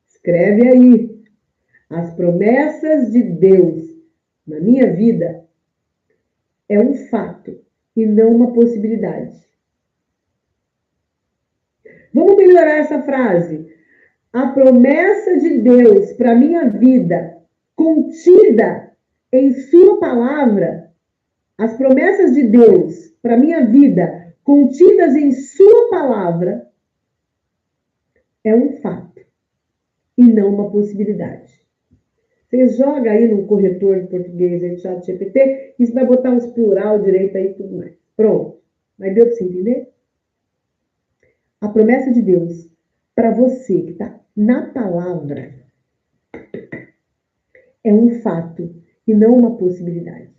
Speaker 1: Escreve aí. As promessas de Deus na minha vida é um fato e não uma possibilidade. Vamos melhorar essa frase. A promessa de Deus para minha vida, contida em sua palavra, as promessas de Deus para minha vida, contidas em sua palavra, é um fato e não uma possibilidade. Você joga aí no corretor de português, aí, ChatGPT, isso vai botar uns plural direito aí e tudo mais. Pronto. Mas deu para você entender? A promessa de Deus para você que está na palavra é um fato e não uma possibilidade.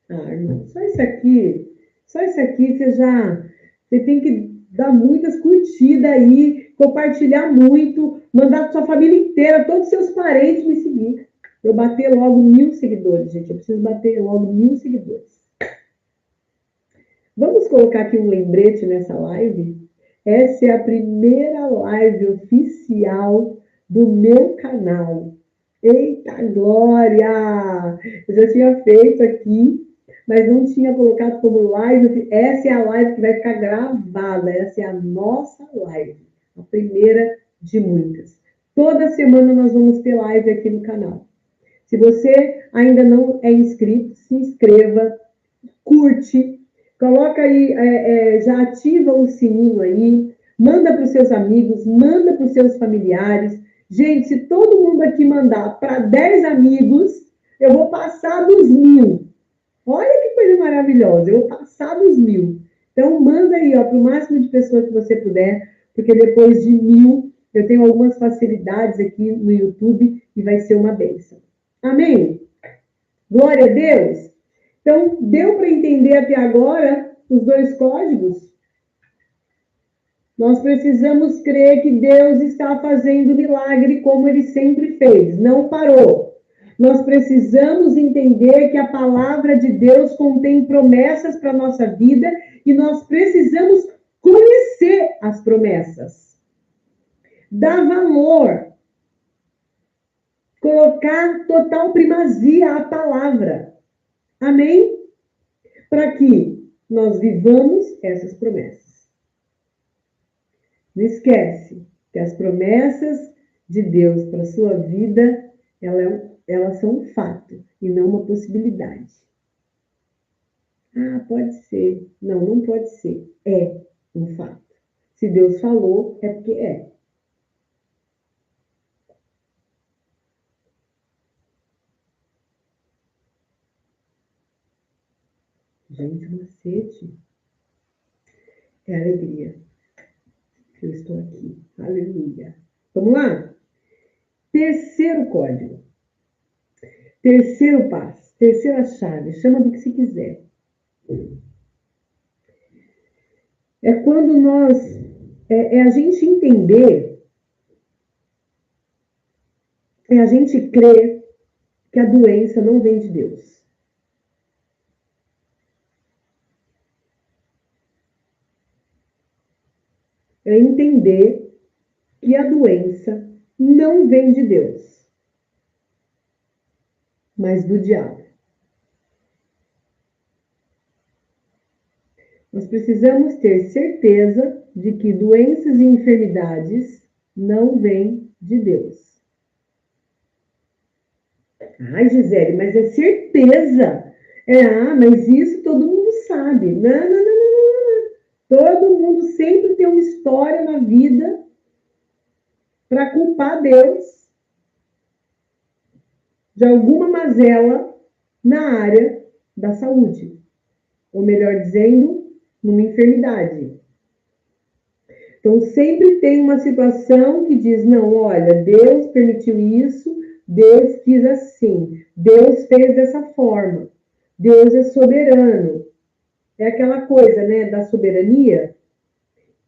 Speaker 1: Ah, irmão, só isso aqui você tem que dar muitas curtidas aí, compartilhar muito, mandar para sua família inteira, todos os seus parentes me seguir. Eu bater logo 1000 seguidores, gente. Eu preciso bater logo 1000 seguidores. Vamos colocar aqui um lembrete nessa live? Essa é a primeira live oficial do meu canal. Eita glória! Eu já tinha feito aqui, mas não tinha colocado como live. Essa é a live que vai ficar gravada. Essa é a nossa live. A primeira de muitas. Toda semana nós vamos ter live aqui no canal. Se você ainda não é inscrito, se inscreva, curte, coloca aí, já ativa o sininho aí, manda para os seus amigos, manda para os seus familiares. Gente, se todo mundo aqui mandar para 10 amigos, eu vou passar dos 1000. Olha que coisa maravilhosa, eu vou passar dos 1000. Então, manda aí, para o máximo de pessoas que você puder, porque depois de 1000, eu tenho algumas facilidades aqui no YouTube e vai ser uma bênção. Amém? Glória a Deus! Então, deu para entender até agora os dois códigos? Nós precisamos crer que Deus está fazendo milagre como ele sempre fez, não parou. Nós precisamos entender que a palavra de Deus contém promessas para a nossa vida e nós precisamos conhecer as promessas. Dar valor. Colocar total primazia à palavra. Amém? Para que nós vivamos essas promessas. Não esquece que as promessas de Deus para a sua vida, elas são um fato e não uma possibilidade. Ah, pode ser. Não, não pode ser. É um fato. Se Deus falou, é porque é. Gente, macete. É alegria. Eu estou aqui. Aleluia. Vamos lá? Terceiro código. Terceiro passo. Terceira chave. Chama do que se quiser. É quando nós... É a gente entender... É a gente crer que a doença não vem de Deus. É entender que a doença não vem de Deus, mas do diabo. Nós precisamos ter certeza de que doenças e enfermidades não vêm de Deus. Ai, Gisele, mas é certeza. Mas isso todo mundo sabe. Não. Todo mundo sempre tem uma história na vida para culpar Deus de alguma mazela na área da saúde. Ou melhor dizendo, numa enfermidade. Então, sempre tem uma situação que diz, não, olha, Deus permitiu isso, Deus quis assim, Deus fez dessa forma, Deus é soberano. É aquela coisa, né, da soberania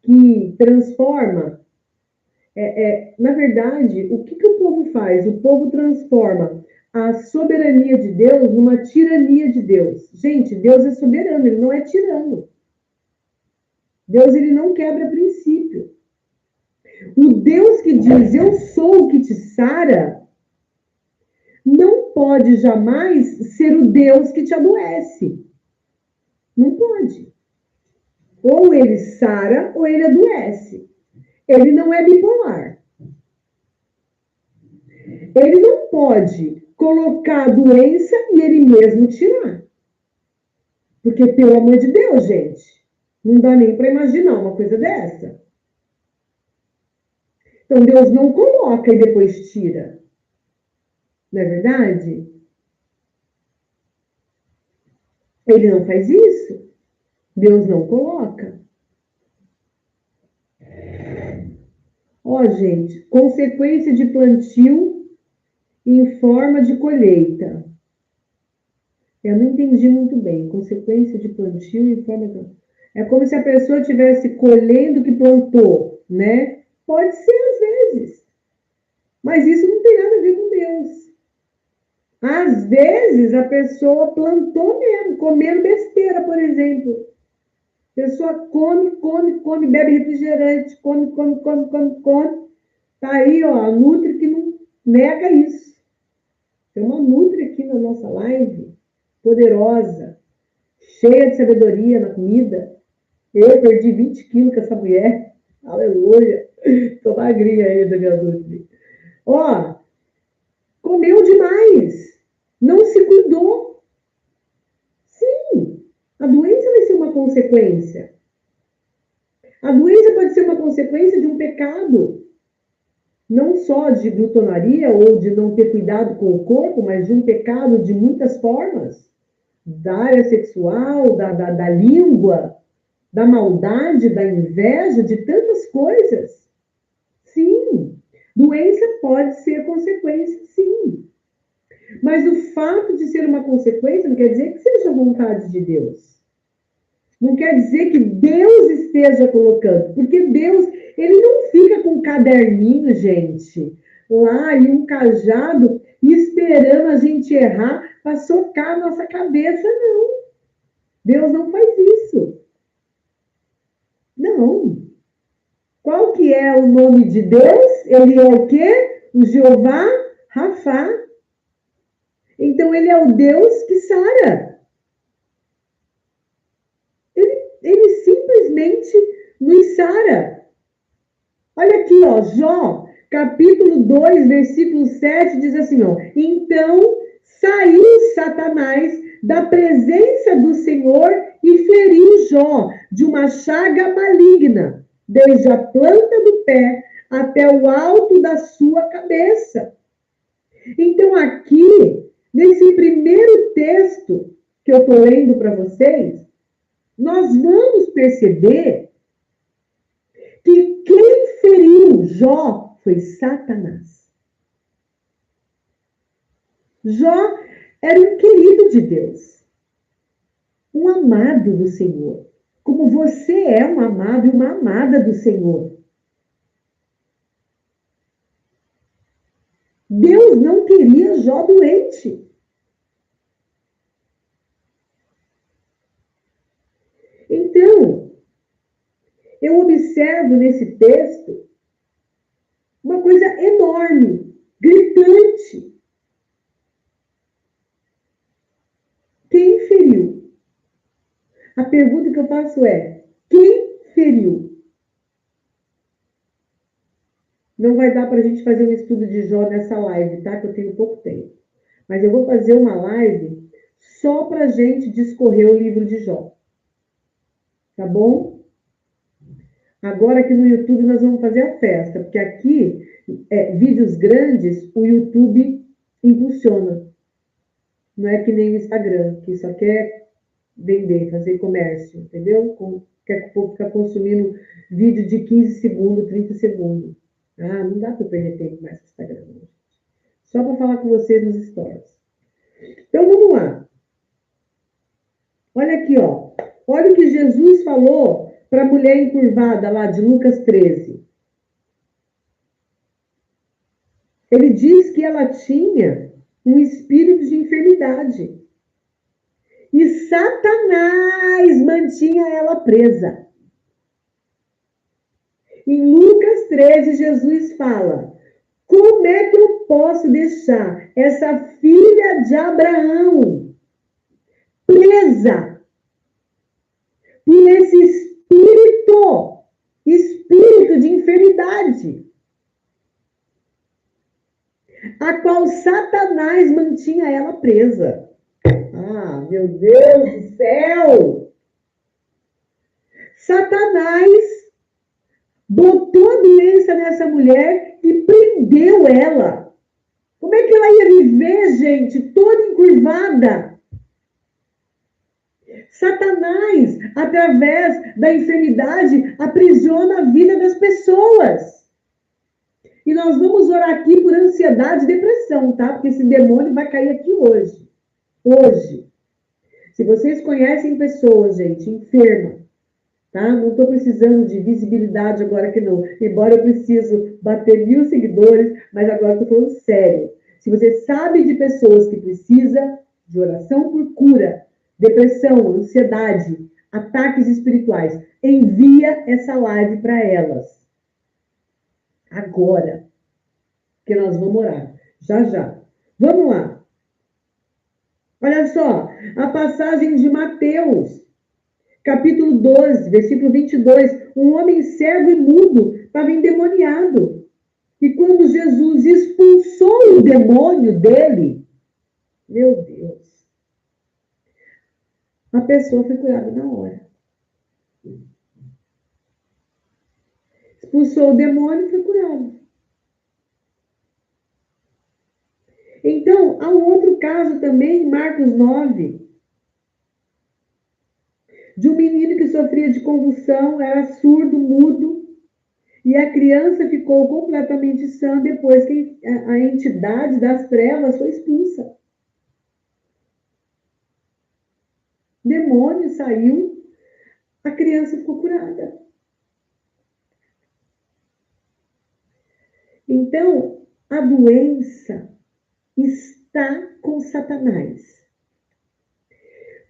Speaker 1: que transforma. Na verdade, o que o povo faz? O povo transforma a soberania de Deus numa tirania de Deus. Gente, Deus é soberano, ele não é tirano. Deus, ele não quebra princípio. O Deus que diz, eu sou o que te sara, não pode jamais ser o Deus que te adoece. Não pode. Ou ele sara, ou ele adoece. Ele não é bipolar. Ele não pode colocar a doença e ele mesmo tirar. Porque, pelo amor de Deus, gente, não dá nem para imaginar uma coisa dessa. Então, Deus não coloca e depois tira. Não é verdade? Ele não faz isso. Deus não coloca. Ó, gente, consequência de plantio em forma de colheita. Eu não entendi muito bem. Consequência de plantio em forma de... É como se a pessoa estivesse colhendo o que plantou, né? Pode ser às vezes. Mas isso não tem nada a ver com Deus. Às vezes a pessoa plantou mesmo, comendo besteira, por exemplo. A pessoa come, bebe refrigerante, come. Tá aí, ó, a Nutri que não nega isso. Tem uma Nutri aqui na nossa live, poderosa, cheia de sabedoria na comida. Eu perdi 20 quilos com essa mulher. Aleluia. Tô magrinha ainda, minha Nutri. Ó, comeu demais. Não se cuidou. Sim, a doença vai ser uma consequência. A doença pode ser uma consequência de um pecado. Não só de glutonaria ou de não ter cuidado com o corpo, mas de um pecado de muitas formas. Da área sexual, da língua, da maldade, da inveja, de tantas coisas. Sim, doença pode ser consequência, sim. Mas o fato de ser uma consequência não quer dizer que seja a vontade de Deus. Não quer dizer que Deus esteja colocando, porque Deus, ele não fica com um caderninho, gente, lá e um cajado esperando a gente errar para socar a nossa cabeça, não. Deus não faz isso. Não. Qual que é o nome de Deus? Ele é o quê? O Jeová Rafá. Então, ele é o Deus que sara. Ele simplesmente nos sara. Olha aqui, ó, Jó, capítulo 2, versículo 7, diz assim, ó. Então, saiu Satanás da presença do Senhor e feriu Jó de uma chaga maligna, desde a planta do pé até o alto da sua cabeça. Então, aqui, nesse primeiro texto que eu estou lendo para vocês, nós vamos perceber que quem feriu Jó foi Satanás. Jó era um querido de Deus, um amado do Senhor, como você é um amado e uma amada do Senhor. Deus não queria Jó doente. Então, eu observo nesse texto Uma coisa enorme, gritante. Quem feriu? A pergunta que eu faço é: quem feriu? Não vai dar para a gente fazer um estudo de Jó nessa live, tá? Que eu tenho pouco tempo. Mas eu vou fazer uma live só para a gente discorrer o livro de Jó. Tá bom? Agora aqui no YouTube nós vamos fazer a festa, porque aqui, vídeos grandes, o YouTube impulsiona. Não é que nem o Instagram, que só quer vender, fazer comércio, entendeu? Quer que o povo ficar consumindo vídeo de 15 segundos, 30 segundos. Ah, não dá para perder tempo mais com o Instagram. Não. Só para falar com vocês nos stories. Então vamos lá. Olha aqui, ó. Olha o que Jesus falou para a mulher encurvada lá de Lucas 13. Ele diz que ela tinha um espírito de enfermidade. E Satanás mantinha ela presa. Em Lucas 13, Jesus fala: como é que eu posso deixar essa filha de Abraão presa por esse espírito de enfermidade, a qual Satanás mantinha ela presa? Ah, meu Deus do céu! Satanás botou a doença nessa mulher e prendeu ela. Como é que ela ia viver, gente, toda encurvada? Satanás, através da enfermidade, aprisiona a vida das pessoas. E nós vamos orar aqui por ansiedade e depressão, tá? Porque esse demônio vai cair aqui hoje. Hoje. Se vocês conhecem pessoas, gente, enferma, tá? Não estou precisando de visibilidade agora que não. Embora eu preciso bater 1000 seguidores, mas agora estou falando sério. Se você sabe de pessoas que precisam de oração por cura, depressão, ansiedade, ataques espirituais, envia essa live para elas. Agora. Que nós vamos orar. Já, já. Vamos lá. Olha só. A passagem de Mateus, capítulo 12, versículo 22. Um homem cego e mudo estava endemoniado. E quando Jesus expulsou o demônio dele, meu Deus, a pessoa foi curada na hora. Expulsou o demônio e foi curado. Então, há um outro caso também, em Marcos 9, de um menino que sofria de convulsão, era surdo, mudo, e a criança ficou completamente sã depois que a entidade das trevas foi expulsa. O demônio saiu, a criança ficou curada. Então, a doença está com Satanás.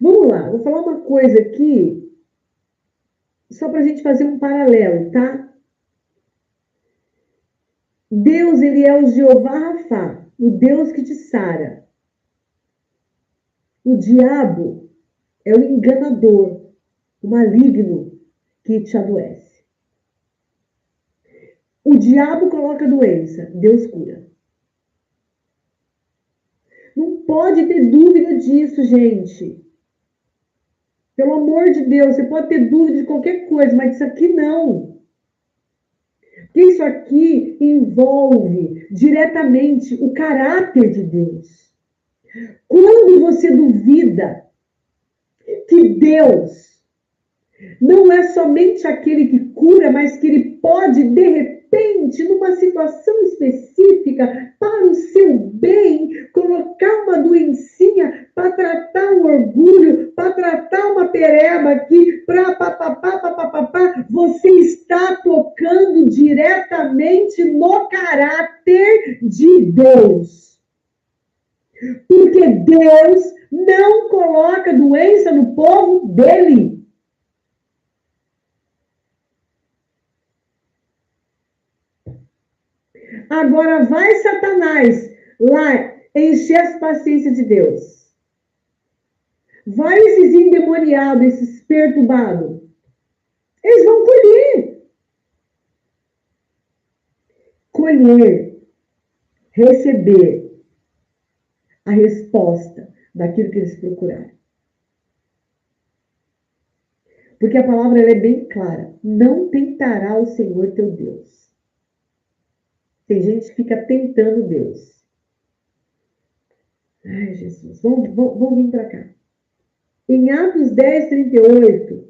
Speaker 1: Vamos lá, vou falar uma coisa aqui, só para a gente fazer um paralelo, tá? Deus, ele é o Jeová Rafá, o Deus que te sara. O diabo é o enganador, o maligno que te adoece. O diabo coloca doença, Deus cura. Não pode ter dúvida disso, gente. Pelo amor de Deus, você pode ter dúvida de qualquer coisa, mas isso aqui não. Porque isso aqui envolve diretamente o caráter de Deus. Quando você duvida que Deus não é somente aquele que cura, mas que ele pode, de repente, numa situação específica, para o seu bem, colocar uma doencinha para tratar um orgulho, para tratar uma pereba aqui, para papapá, você está tocando diretamente no caráter de Deus. Porque Deus não coloca doença no povo dele. Agora vai Satanás lá encher as paciências de Deus. Vai esses endemoniados, esses perturbados. Eles vão colher. Colher, receber a resposta daquilo que eles procuraram. Porque a palavra ela é bem clara. Não tentará o Senhor teu Deus. Tem gente que fica tentando Deus. Ai, Jesus. Vamos vir para cá. Em Atos 10, 38,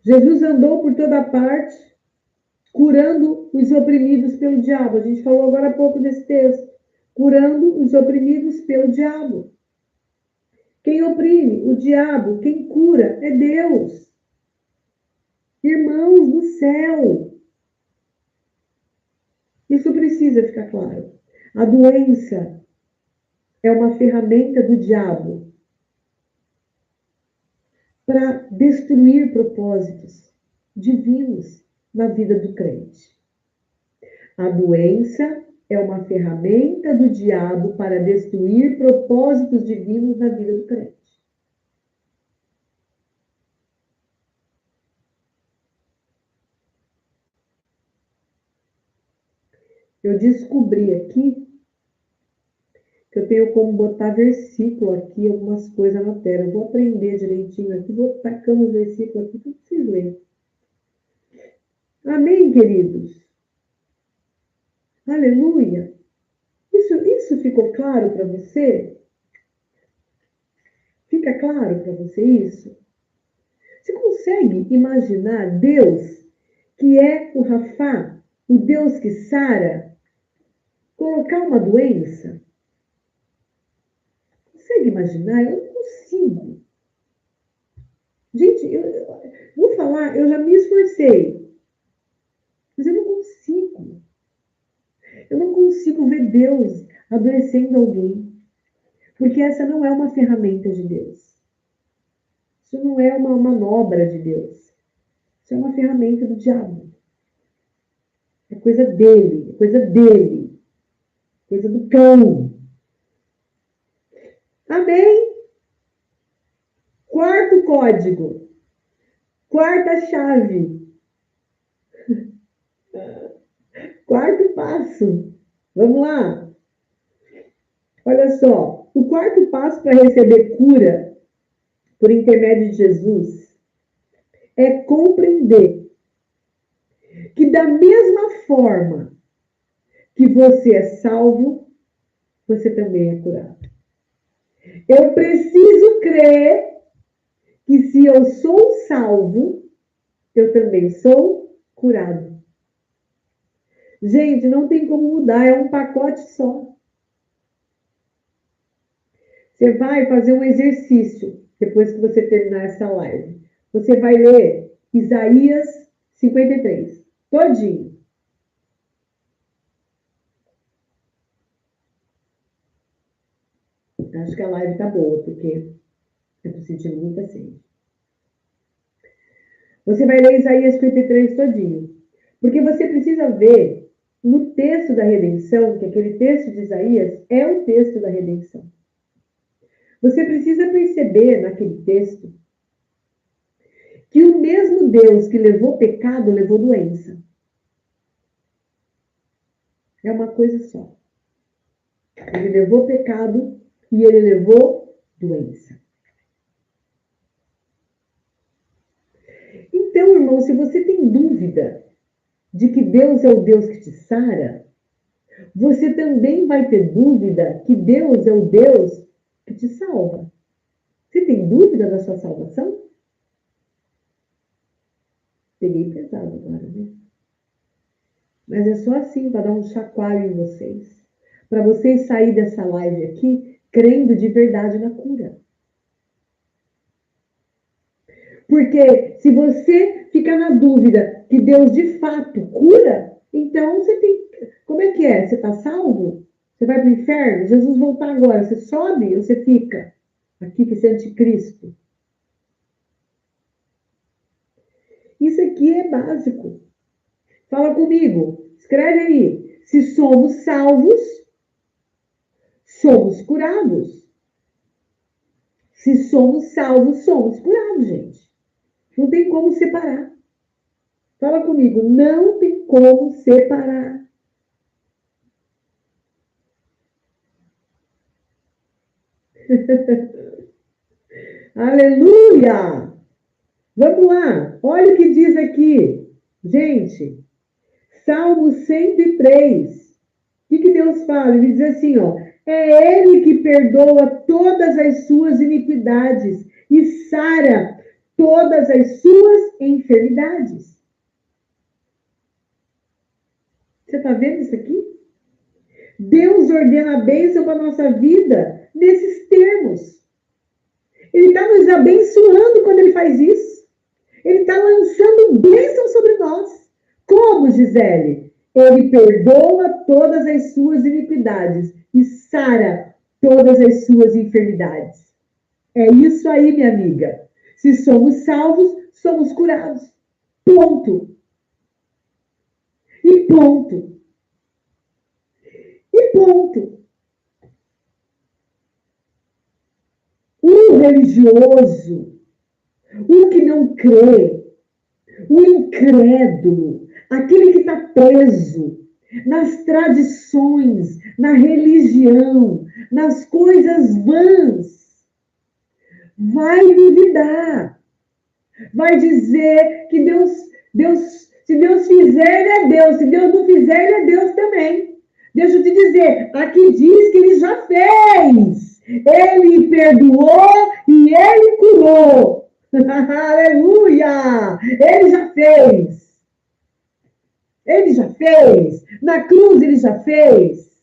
Speaker 1: Jesus andou por toda parte, curando os oprimidos pelo diabo. A gente falou agora há pouco nesse texto. Curando os oprimidos pelo diabo. Quem oprime? O diabo. Quem cura? É Deus. Irmãos do céu. Isso precisa ficar claro. A doença é uma ferramenta do diabo para destruir propósitos divinos na vida do crente. A doença é uma ferramenta do diabo para destruir propósitos divinos na vida do crente. Eu descobri aqui que eu tenho como botar versículo aqui, algumas coisas na tela. Eu vou aprender direitinho aqui, vou tacando os versículos aqui para vocês lerem. Amém, queridos? Aleluia! Isso ficou claro para você? Fica claro para você isso? Você consegue imaginar Deus, que é o Rafá, o Deus que sara, colocar uma doença? Consegue imaginar? Eu não consigo. Gente, eu vou falar, eu já me esforcei, mas eu não consigo. Eu não consigo ver Deus adoecendo alguém, porque essa não é uma ferramenta de Deus. Isso não é uma manobra de Deus. Isso é uma ferramenta do diabo. É coisa dele, coisa do cão. Amém? Quarto código, quarta chave, quarto passo. Vamos lá? Olha só, o quarto passo para receber cura por intermédio de Jesus é compreender que da mesma forma que você é salvo, você também é curado. Eu preciso crer que se eu sou salvo, eu também sou curado. Gente, não tem como mudar, é um pacote só. Você vai fazer um exercício depois que você terminar essa live. Você vai ler Isaías 53, todinho. Acho que a live tá boa, porque eu tô sentindo muita sede. Você vai ler Isaías 53 todinho. Porque você precisa ver no texto da redenção, que aquele texto de Isaías é o texto da redenção. Você precisa perceber naquele texto que o mesmo Deus que levou pecado, levou doença. É uma coisa só. Ele levou pecado e ele levou doença. Então, irmão, se você tem dúvida de que Deus é o Deus que te sara, você também vai ter dúvida que Deus é o Deus que te salva. Você tem dúvida da sua salvação? Peguei pesado agora, né? Mas é só assim para dar um chacoalho em vocês. Para vocês saírem dessa live aqui crendo de verdade na cura. Porque se você ficar na dúvida que Deus de fato cura, então você tem... Como é que é? Você está salvo? Você vai para o inferno? Jesus voltar agora. Você sobe ou você fica? Aqui que esse anticristo. Isso aqui é básico. Fala comigo. Escreve aí. Se somos salvos, somos curados. Se somos salvos, somos curados, gente. Não tem como separar. Fala comigo, não tem como separar. Aleluia! Vamos lá, olha o que diz aqui. Gente, Salmo 103. O que Deus fala? Ele diz assim, ó. É Ele que perdoa todas as suas iniquidades e sara todas as suas enfermidades. Você está vendo isso aqui? Deus ordena a bênção para a nossa vida nesses termos. Ele está nos abençoando quando Ele faz isso. Ele está lançando bênção sobre nós. Como, Gisele? Ele perdoa todas as suas iniquidades e sara todas as suas enfermidades. É isso aí, minha amiga. Se somos salvos, somos curados. Ponto. E ponto. E ponto. O religioso, o que não crê, o incrédulo, aquele que está preso nas tradições, na religião, nas coisas vãs, vai duvidar, vai dizer que se Deus fizer, ele é Deus, se Deus não fizer, ele é Deus também. Deixa eu te dizer, aqui diz que ele já fez. Ele perdoou e ele curou. Aleluia! Ele já fez. Ele já fez. Na cruz ele já fez.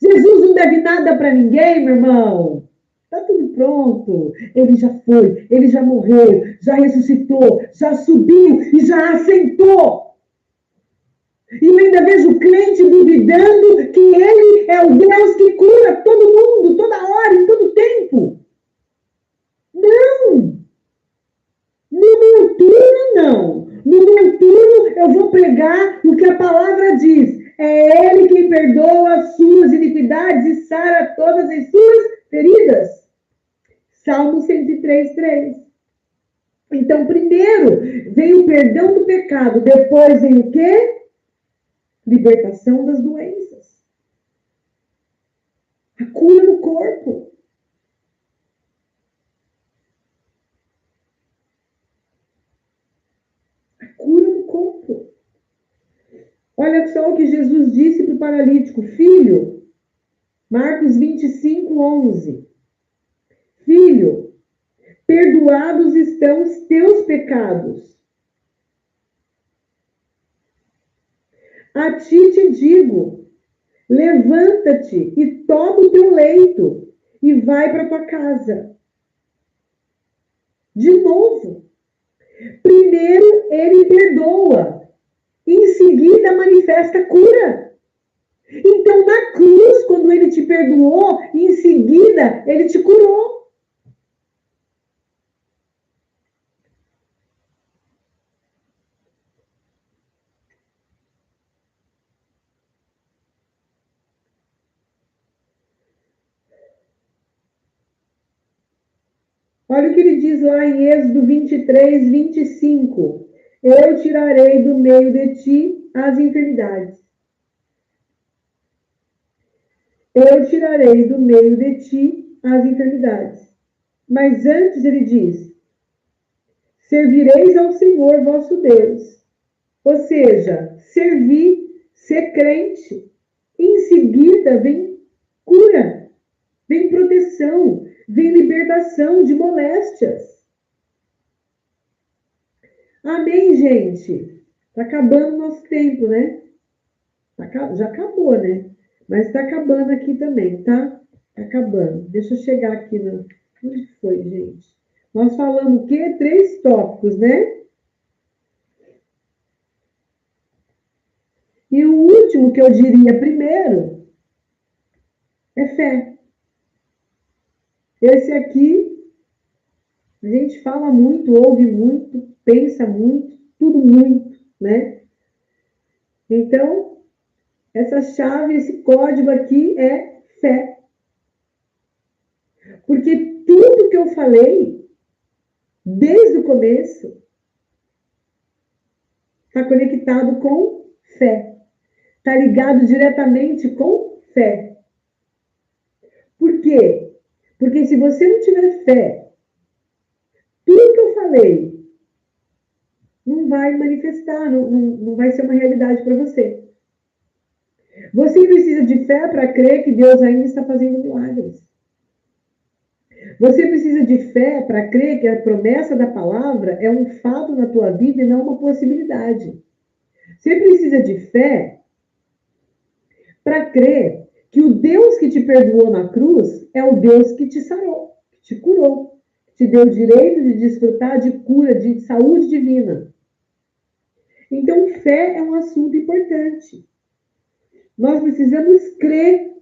Speaker 1: Jesus não deve nada para ninguém, meu irmão. Está tudo pronto. Ele já foi, ele já morreu, já ressuscitou, já subiu e já assentou. E eu ainda vejo o crente duvidando que ele é o Deus que cura todo mundo, toda hora, em todo tempo. Não! No meu turno, não. No meu turno, eu vou pregar o que a palavra diz. É Ele quem perdoa as suas iniquidades e sara todas as suas feridas. Salmo 103, 3. Então, primeiro vem o perdão do pecado, depois vem o quê? Libertação das doenças. A cura no corpo. A cura no corpo. Olha só o que Jesus disse para o paralítico. Filho, Marcos 25, 11. Filho, perdoados estão os teus pecados. A ti te digo, levanta-te e toma o teu leito e vai para tua casa. De novo, primeiro ele perdoa, em seguida manifesta cura. Então, na cruz, quando ele te perdoou, em seguida ele te curou. Olha o que ele diz lá em Êxodo 23, 25. Eu tirarei do meio de ti as enfermidades. Eu tirarei do meio de ti as enfermidades. Mas antes ele diz, servireis ao Senhor vosso Deus. Ou seja, servir, ser crente. Em seguida vem cura, vem proteção, vem libertação de moléstias. Amém, gente? Está acabando o nosso tempo, né? Já acabou, né? Mas está acabando aqui também, tá? Está acabando. Deixa eu chegar aqui no... Onde foi, gente? Nós falamos o quê? 3 tópicos, né? E o último que eu diria primeiro é fé. Esse aqui, a gente fala muito, ouve muito, pensa muito, tudo muito, né? Então, Essa chave, esse código aqui é fé. Porque tudo que eu falei, desde o começo, está conectado com fé. Está ligado diretamente com fé. Por quê? Porque se você não tiver fé, tudo que eu falei não vai manifestar, não vai ser uma realidade para você. Você precisa de fé para crer que Deus ainda está fazendo milagres. Você precisa de fé para crer que a promessa da palavra é um fato na tua vida e não uma possibilidade. Você precisa de fé para crer que o Deus que te perdoou na cruz é o Deus que te sarou, que te curou, que te deu o direito de desfrutar de cura, de saúde divina. Então, fé é um assunto importante. Nós precisamos crer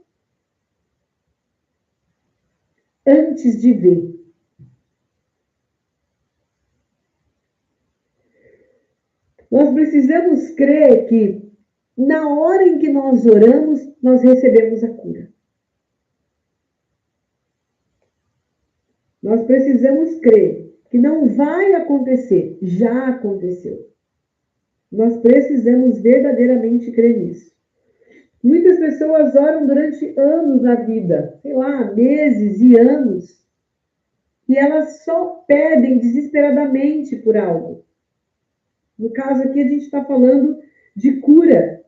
Speaker 1: antes de ver. Nós precisamos crer que na hora em que nós oramos, nós recebemos a cura. Nós precisamos crer que não vai acontecer, já aconteceu. Nós precisamos verdadeiramente crer nisso. Muitas pessoas oram durante anos na vida, sei lá, meses e anos, e elas só pedem desesperadamente por algo. No caso aqui, a gente está falando de cura.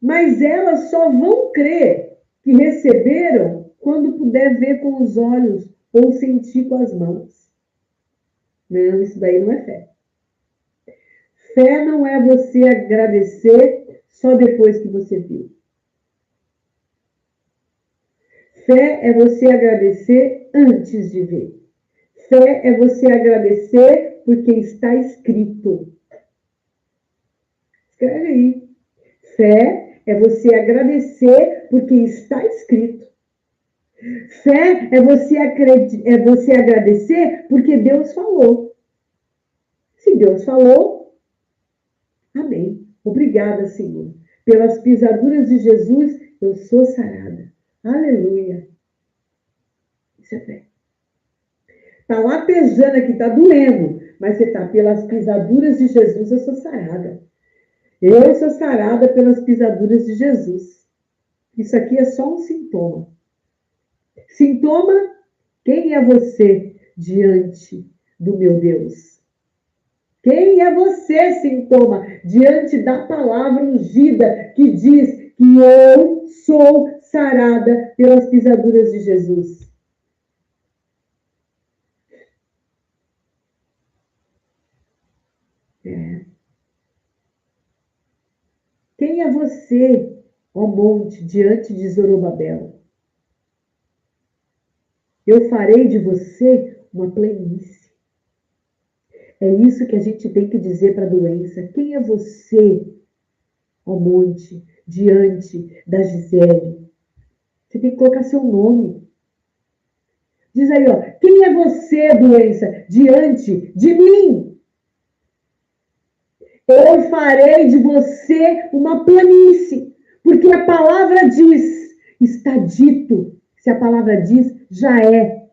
Speaker 1: Mas elas só vão crer que receberam quando puder ver com os olhos ou sentir com as mãos. Não, isso daí não é fé. Fé não é você agradecer só depois que você viu. Fé é você agradecer antes de ver. Fé é você agradecer porque está escrito. Escreve aí. Fé é você agradecer porque está escrito. Fé é você agradecer porque Deus falou. Se Deus falou, amém. Obrigada, Senhor. Pelas pisaduras de Jesus, eu sou sarada. Aleluia. Isso é fé. Está latejando aqui, está doendo, mas você está, pelas pisaduras de Jesus, eu sou sarada. Eu sou sarada pelas pisaduras de Jesus. Isso aqui é só um sintoma. Sintoma, quem é você diante do meu Deus? Quem é você, sintoma, diante da palavra ungida que diz que eu sou sarada pelas pisaduras de Jesus? Quem é você, ó monte, diante de Zorobabel? Eu farei de você uma planície. É isso que a gente tem que dizer para a doença. Quem é você, ó monte, diante da Gisele? Você tem que colocar seu nome. Diz aí, ó, quem é você, doença, diante de mim? Eu farei de você uma planície, porque a palavra diz, está dito. Se a palavra diz, já é.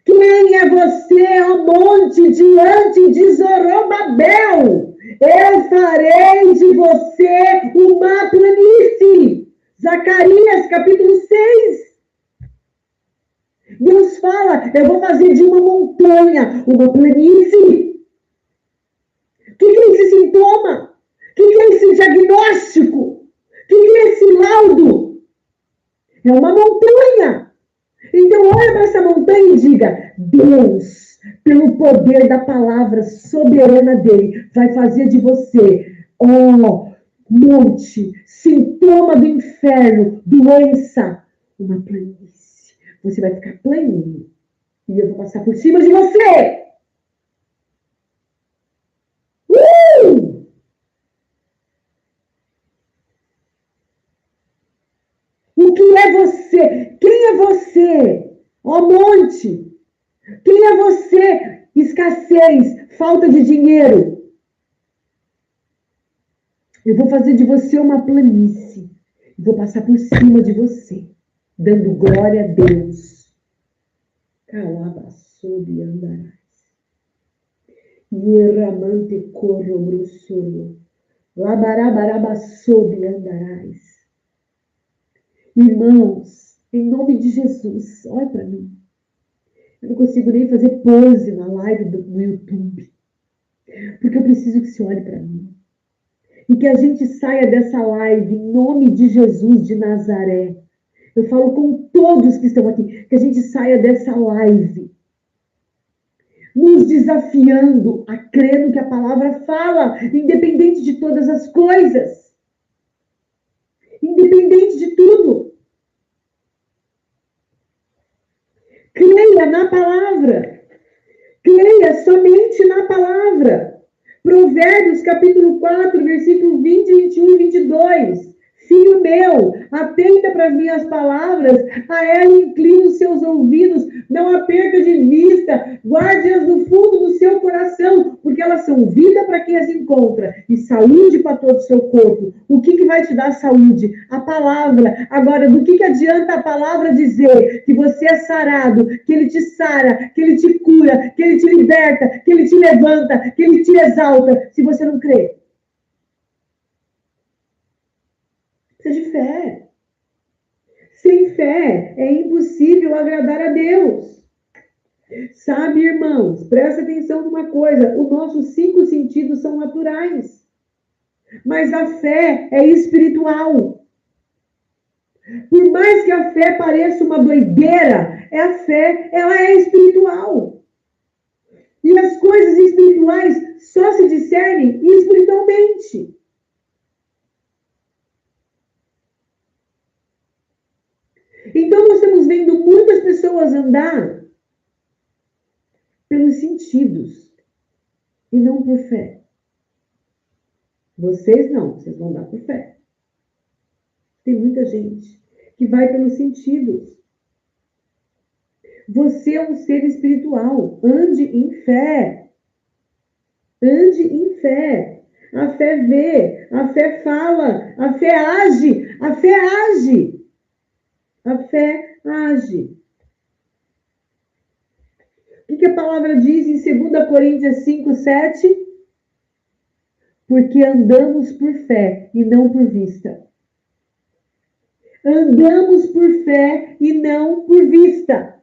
Speaker 1: Quem é você, ó monte, diante de Zorobabel? Eu farei de você uma planície. Zacarias, capítulo 6. Deus fala, eu vou fazer de uma montanha uma planície. O que é esse sintoma? O que é esse diagnóstico? O que é esse laudo? É uma montanha. Então, olha para essa montanha e diga, Deus, pelo poder da palavra soberana dele, vai fazer de você, ó, monte, sintoma do inferno, doença, uma planície. Você vai ficar planinho. E eu vou passar por cima de você. O que é você? Quem é você? Ó monte. Quem é você? Escassez, falta de dinheiro. Eu vou fazer de você uma planície. Vou passar por cima de você, dando glória a Deus. Calabassobe andarás. Ieramante corro brussolo. Labarabarabasobe andarás. Irmãos, em nome de Jesus, olha para mim. Eu não consigo nem fazer pose na live do YouTube. Porque eu preciso que você olhe para mim. E que a gente saia dessa live em nome de Jesus de Nazaré. Eu falo com todos que estão aqui, que a gente saia dessa live nos desafiando a crer no que a palavra fala, independente de todas as coisas. Independente de tudo. Creia na palavra. Creia somente na palavra. Provérbios capítulo 4, versículo 20, 21 e 22. Filho meu, atenta para as minhas palavras, a ela inclina os seus ouvidos, não a perca de vista, guarde-as no fundo do seu coração, porque elas são vida para quem as encontra e saúde para todo o seu corpo. O que vai te dar saúde? A palavra. Agora, do que adianta a palavra dizer que você é sarado, que ele te sara, que ele te cura, que ele te liberta, que ele te levanta, que ele te exalta, se você não crê? Precisa de fé. Sem fé é impossível agradar a Deus. Sabe, irmãos, presta atenção numa coisa: os nossos 5 sentidos são naturais, mas a fé é espiritual. Por mais que a fé pareça uma doideira, a fé, ela é espiritual. E as coisas espirituais só se discernem espiritualmente. Então, nós estamos vendo muitas pessoas andar pelos sentidos e não por fé. Vocês não, vocês vão dar por fé. Tem muita gente que vai pelos sentidos. Você é um ser espiritual. Ande em fé. Ande em fé. A fé vê, a fé fala, a fé age, a fé age. A fé age. O que a palavra diz em 2 Coríntios 5, 7? Porque andamos por fé e não por vista. Andamos por fé e não por vista.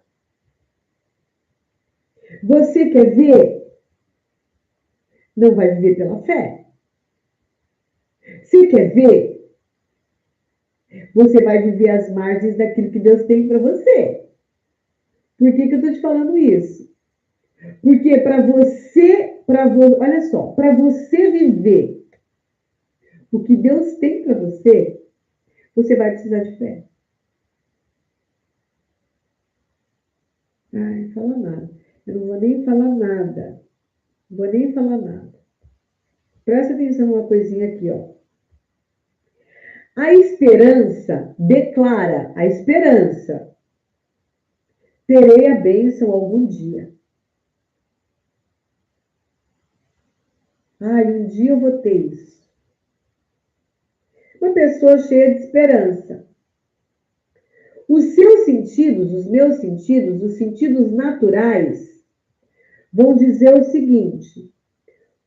Speaker 1: Você quer ver? Não vai viver pela fé. Você quer ver? Você vai viver às margens daquilo que Deus tem para você. Por que eu estou te falando isso? Porque olha só, para você viver o que Deus tem para você, você vai precisar de fé. Ai, fala nada. Eu não vou nem falar nada. Não vou nem falar nada. Presta atenção numa coisinha aqui, ó. A esperança declara, a esperança, terei a bênção algum dia. Ai, um dia eu vou ter isso. Uma pessoa cheia de esperança. Os seus sentidos, os meus sentidos, os sentidos naturais, vão dizer o seguinte: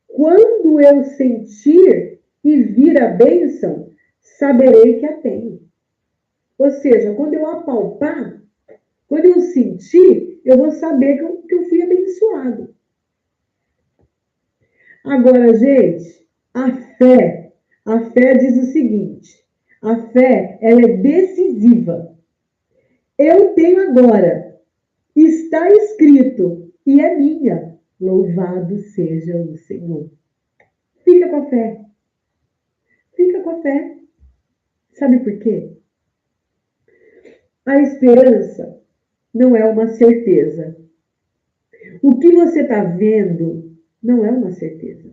Speaker 1: quando eu sentir e vir a bênção, saberei que a tenho. Ou seja, quando eu apalpar, quando eu sentir, eu vou saber que eu fui abençoado. Agora, gente, a fé diz o seguinte: a fé, ela é decisiva. Eu tenho agora, está escrito, e é minha. Louvado seja o Senhor. Fica com a fé. Fica com a fé. Sabe por quê? A esperança não é uma certeza. O que você está vendo não é uma certeza.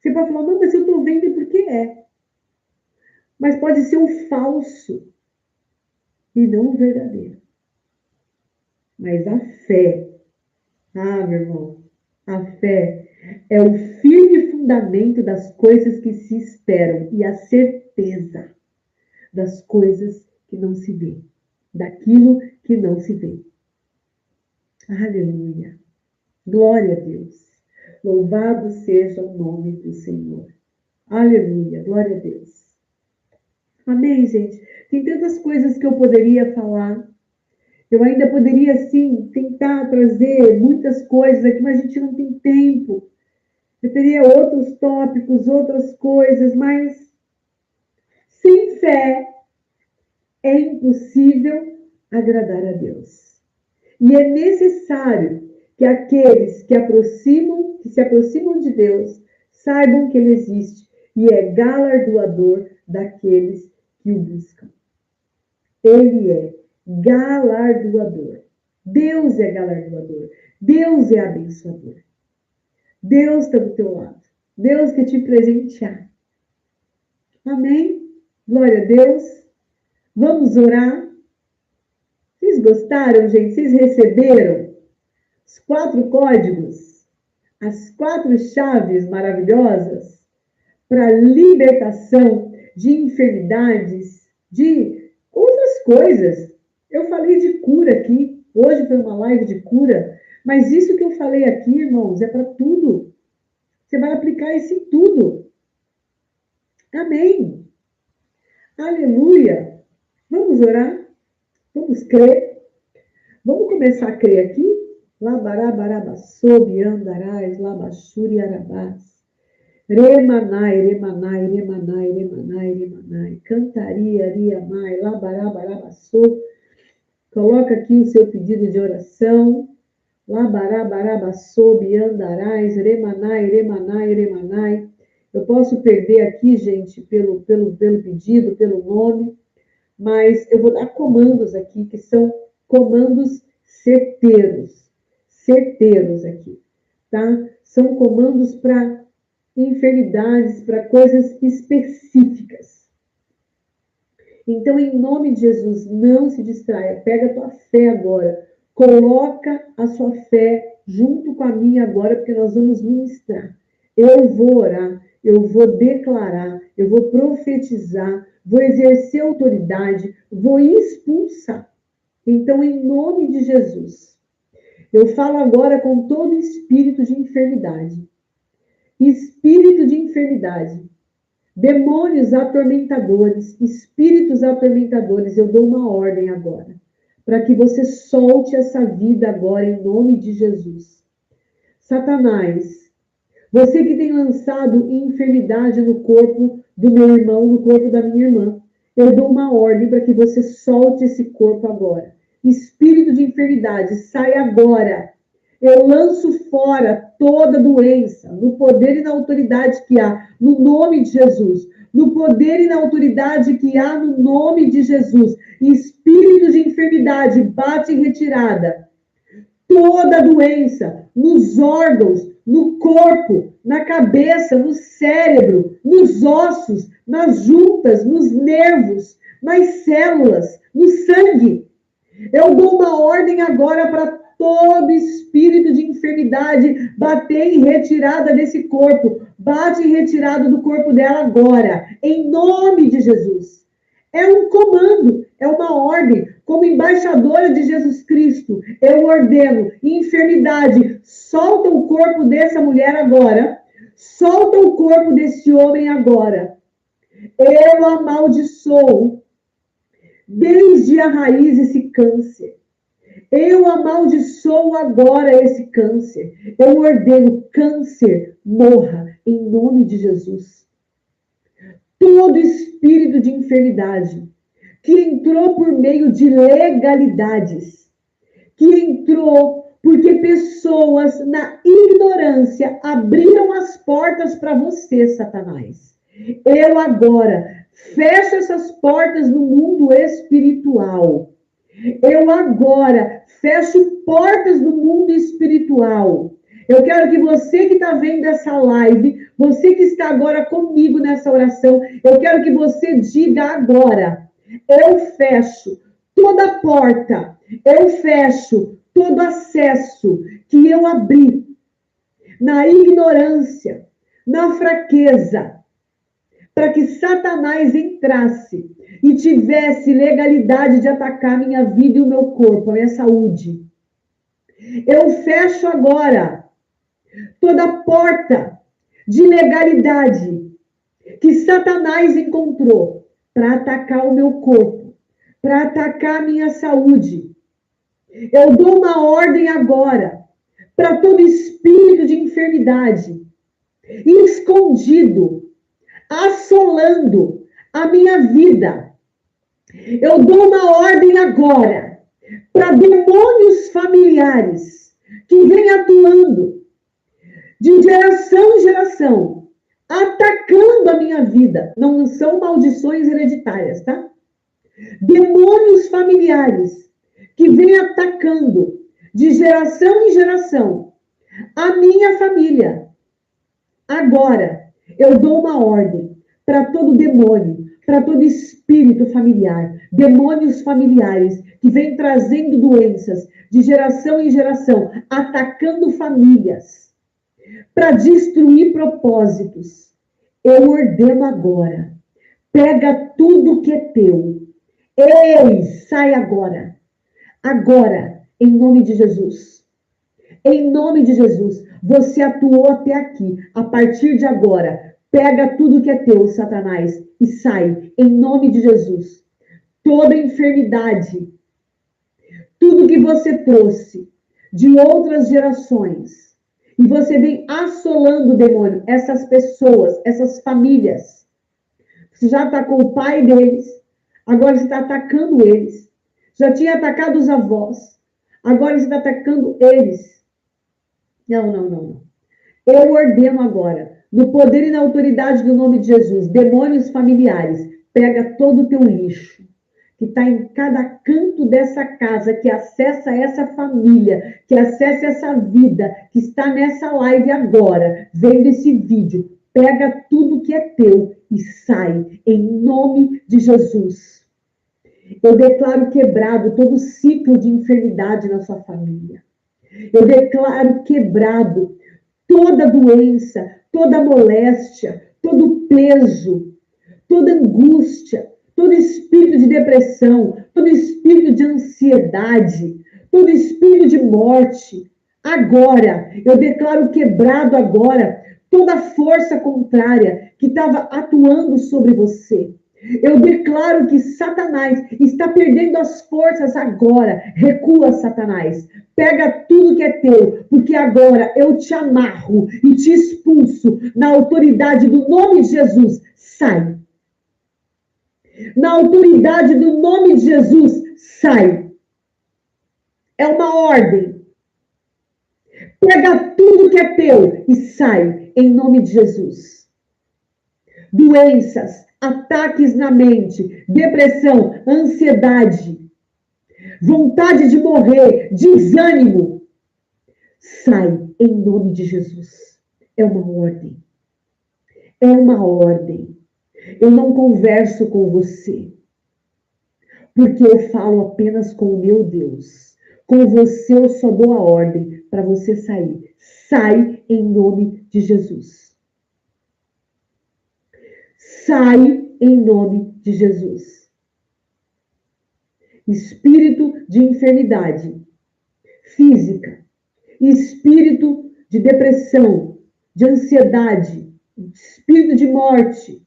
Speaker 1: Você pode falar, não, mas eu estou vendo porque é. Mas pode ser um falso e não o verdadeiro. Mas a fé, meu irmão, a fé é o firme fundamento das coisas que se esperam e a certeza das coisas que não se vê, daquilo que não se vê. Aleluia. Glória a Deus. Louvado seja o nome do Senhor. Aleluia. Glória a Deus. Amém, gente? Tem tantas coisas que eu poderia falar. Eu ainda poderia, sim, tentar trazer muitas coisas aqui, mas a gente não tem tempo. Eu teria outros tópicos, outras coisas, mas sem fé é impossível agradar a Deus. E é necessário que aqueles que se aproximam de Deus, saibam que Ele existe e é galardoador daqueles que o buscam. Ele é galardoador. Deus é galardoador. Deus é abençoador. Deus está do teu lado. Deus quer te presentear. Amém? Glória a Deus. Vamos orar? Vocês gostaram, gente? Vocês receberam os 4 códigos? As 4 chaves maravilhosas para libertação de enfermidades, de outras coisas. Eu falei de cura aqui. Hoje foi uma live de cura. Mas isso que eu falei aqui, irmãos, é para tudo. Você vai aplicar isso em tudo. Amém. Aleluia. Vamos orar? Vamos crer? Vamos começar a crer aqui? Labarabarabasobi andarais, labachuri arabás. Remanai, remanai, remanai, remanai, remanai. Cantaria, riamai, labarabarabassou. Coloca aqui o seu pedido de oração. Labarabarabasobi andarais, remanai, remanai, remanai. Eu posso perder aqui, gente, pelo pedido, pelo nome, mas eu vou dar comandos aqui, que são comandos certeiros. Certeiros aqui, tá? São comandos para enfermidades, para coisas específicas. Então, em nome de Jesus, não se distraia. Pega a tua fé agora. Coloca a sua fé junto com a minha agora, porque nós vamos ministrar. Eu vou orar, eu vou declarar, eu vou profetizar, vou exercer autoridade, vou expulsar. Então, em nome de Jesus, eu falo agora com todo espírito de enfermidade. Espírito de enfermidade. Demônios atormentadores, espíritos atormentadores, eu dou uma ordem agora, para que você solte essa vida agora em nome de Jesus. Satanás, você que tem lançado enfermidade no corpo do meu irmão, no corpo da minha irmã, eu dou uma ordem para que você solte esse corpo agora. Espírito de enfermidade, sai agora. Eu lanço fora toda doença, no poder e na autoridade que há, no nome de Jesus. No poder e na autoridade que há, no nome de Jesus. Espírito de enfermidade, bate em retirada. Toda doença, nos órgãos, no corpo, na cabeça, no cérebro, nos ossos, nas juntas, nos nervos, nas células, no sangue. Eu dou uma ordem agora para todo espírito de enfermidade bater em retirada desse corpo. Bate em retirada do corpo dela agora, em nome de Jesus. É um comando, é uma ordem. Como embaixadora de Jesus Cristo, eu ordeno, enfermidade, solta o corpo dessa mulher agora, solta o corpo desse homem agora. Eu amaldiçoo desde a raiz esse câncer. Eu amaldiçoo agora esse câncer. Eu ordeno, câncer, morra, em nome de Jesus. Todo espírito de enfermidade que entrou por meio de legalidades, que entrou porque pessoas na ignorância abriram as portas para você, Satanás. Eu agora fecho essas portas no mundo espiritual. Eu agora fecho portas no mundo espiritual. Eu quero que você que está vendo essa live, você que está agora comigo nessa oração, eu quero que você diga agora: eu fecho toda porta, eu fecho todo acesso que eu abri na ignorância, na fraqueza, para que Satanás entrasse e tivesse legalidade de atacar minha vida e o meu corpo, a minha saúde. Eu fecho agora toda porta de legalidade que Satanás encontrou para atacar o meu corpo, para atacar a minha saúde. Eu dou uma ordem agora para todo espírito de enfermidade escondido, assolando a minha vida. Eu dou uma ordem agora para demônios familiares que vêm atuando de geração em geração, atacando a minha vida. Não são maldições hereditárias, tá? Demônios familiares que vêm atacando de geração em geração a minha família. Agora, eu dou uma ordem para todo demônio, para todo espírito familiar, demônios familiares que vêm trazendo doenças de geração em geração, atacando famílias, para destruir propósitos. Eu ordeno agora, pega tudo que é teu. Ei, sai agora. Agora, em nome de Jesus. Em nome de Jesus, você atuou até aqui. A partir de agora, pega tudo que é teu, Satanás, e sai. Em nome de Jesus. Toda enfermidade, tudo que você trouxe de outras gerações, e você vem assolando o demônio, essas pessoas, essas famílias. Você já atacou o pai deles, agora você está atacando eles. Já tinha atacado os avós, agora você está atacando eles. Não, não, não, não. Eu ordeno agora, no poder e na autoridade do nome de Jesus, demônios familiares, pega todo o teu lixo, que está em cada canto dessa casa, que acessa essa família, que acessa essa vida, que está nessa live agora, vendo esse vídeo. Pega tudo que é teu e sai, em nome de Jesus. Eu declaro quebrado todo ciclo de enfermidade na sua família. Eu declaro quebrado toda doença, toda moléstia, todo peso, toda angústia, todo espírito de depressão, todo espírito de ansiedade, todo espírito de morte. Agora, eu declaro quebrado agora toda força contrária que estava atuando sobre você. Eu declaro que Satanás está perdendo as forças agora. Recua, Satanás. Pega tudo que é teu, porque agora eu te amarro e te expulso na autoridade do nome de Jesus. Sai. Na autoridade do nome de Jesus, sai. É uma ordem. Pega tudo que é teu e sai, em nome de Jesus. Doenças, ataques na mente, depressão, ansiedade, vontade de morrer, desânimo, sai, em nome de Jesus. É uma ordem. É uma ordem. Eu não converso com você, porque eu falo apenas com o meu Deus. Com você eu só dou a ordem para você sair. Sai em nome de Jesus. Sai em nome de Jesus. Espírito de enfermidade física, espírito de depressão, de ansiedade, espírito de morte.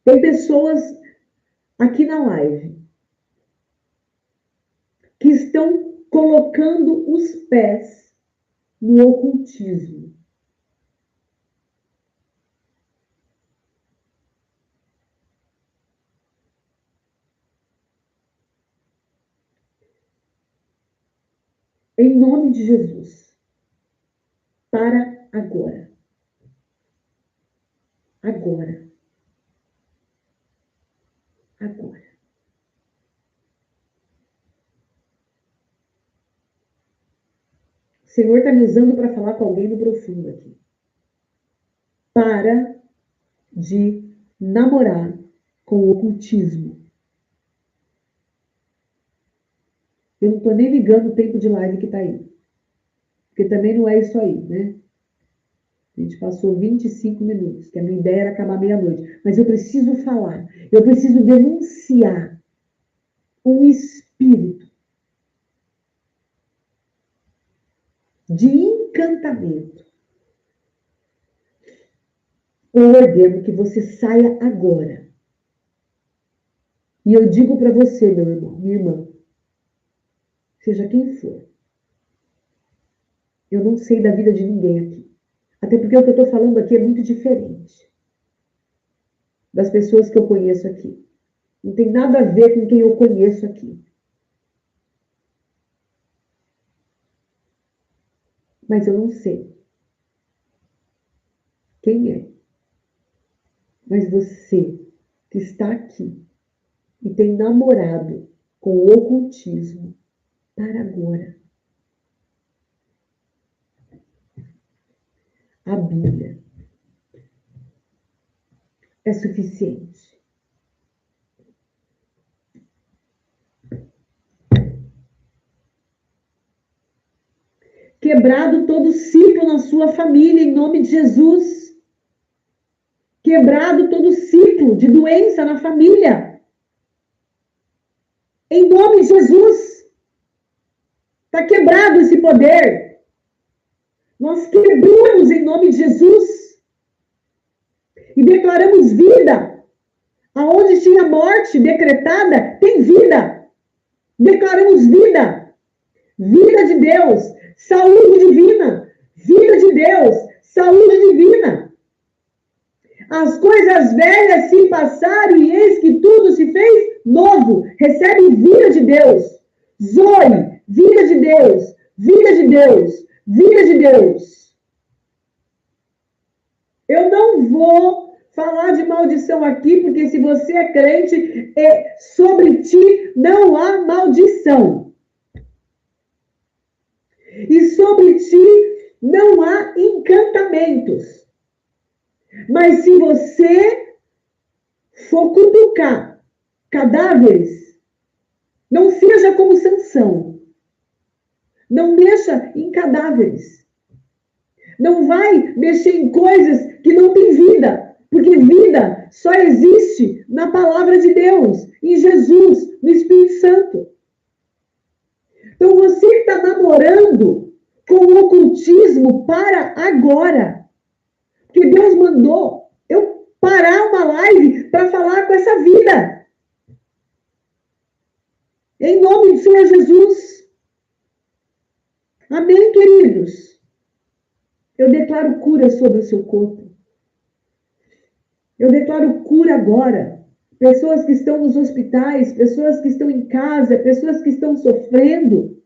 Speaker 1: Tem pessoas aqui na live que estão colocando os pés no ocultismo. Em nome de Jesus. Para agora. Agora. Agora. O Senhor está me usando para falar com alguém no profundo aqui. Para de namorar com o ocultismo. Eu não estou nem ligando o tempo de live que está aí. Porque também não é isso aí, né? A gente passou 25 minutos, que a minha ideia era acabar meia-noite. Mas eu preciso falar, eu preciso denunciar um espírito de encantamento. Eu ordeno que você saia agora. E eu digo para você, meu irmão, minha irmã, seja quem for, eu não sei da vida de ninguém aqui. Até porque o que eu estou falando aqui é muito diferente das pessoas que eu conheço aqui. Não tem nada a ver com quem eu conheço aqui. Mas eu não sei quem é. Mas você que está aqui e tem namorado com o ocultismo, para agora. A Bíblia é suficiente. Quebrado todo ciclo na sua família, em nome de Jesus. Quebrado todo ciclo de doença na família. Em nome de Jesus. Está quebrado esse poder. Nós quebramos em nome de Jesus. E declaramos vida. Aonde tinha morte decretada, tem vida. Declaramos vida. Vida de Deus. Saúde divina. Vida de Deus. Saúde divina. As coisas velhas se passaram e eis que tudo se fez novo. Recebe vida de Deus. Zoe, vida de Deus. Vida de Deus. Vida de Deus. Eu não vou falar de maldição aqui, porque se você é crente, sobre ti não há maldição. E sobre ti não há encantamentos. Mas se você for cutucar cadáveres, não seja como Sansão. Não mexa em cadáveres. Não vai mexer em coisas que não têm vida. Porque vida só existe na palavra de Deus, em Jesus, no Espírito Santo. Então você que está namorando com o ocultismo, para agora. Porque Deus mandou eu parar uma live para falar com essa vida. Em nome do Senhor Jesus. Amém, queridos? Eu declaro cura sobre o seu corpo. Eu declaro cura agora. Pessoas que estão nos hospitais, pessoas que estão em casa, pessoas que estão sofrendo.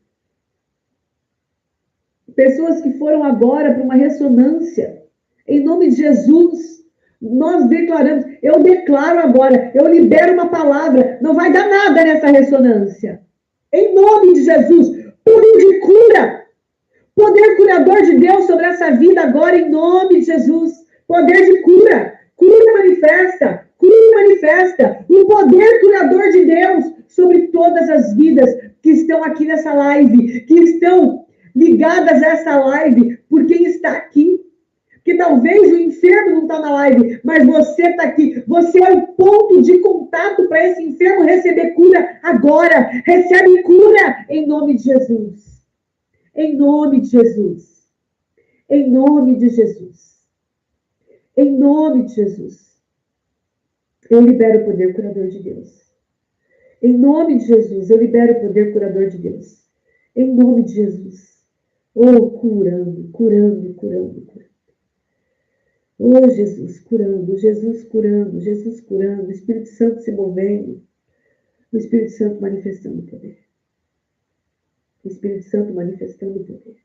Speaker 1: Pessoas que foram agora para uma ressonância. Em nome de Jesus, nós declaramos, eu declaro agora, eu libero uma palavra, não vai dar nada nessa ressonância. Em nome de Jesus, poder de cura, poder curador de Deus sobre essa vida agora, em nome de Jesus, poder de cura, cura manifesta, o poder curador de Deus sobre todas as vidas que estão aqui nessa live, que estão ligadas a essa live, por quem está aqui. Que talvez o enfermo não está na live, mas você está aqui. Você é o ponto de contato para esse enfermo receber cura agora. Recebe cura em nome de Jesus. Em nome de Jesus. Em nome de Jesus. Em nome de Jesus. Eu libero o poder curador de Deus. Em nome de Jesus, eu libero o poder curador de Deus. Em nome de Jesus. Oh, curando, curando, curando, curando. Oh, Jesus curando, Jesus curando, Jesus curando, o Espírito Santo se movendo, o Espírito Santo manifestando o poder. O Espírito Santo manifestando o poder.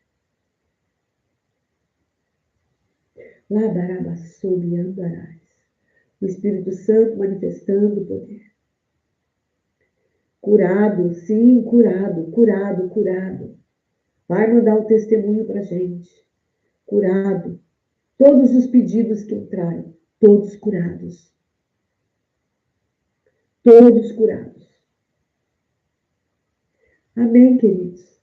Speaker 1: Labarabassou e andarás. O Espírito Santo manifestando o poder. Curado, sim, curado, curado, curado. Vai mandar um testemunho pra gente. Curado. Todos os pedidos que entraram, todos curados. Todos curados. Amém, queridos.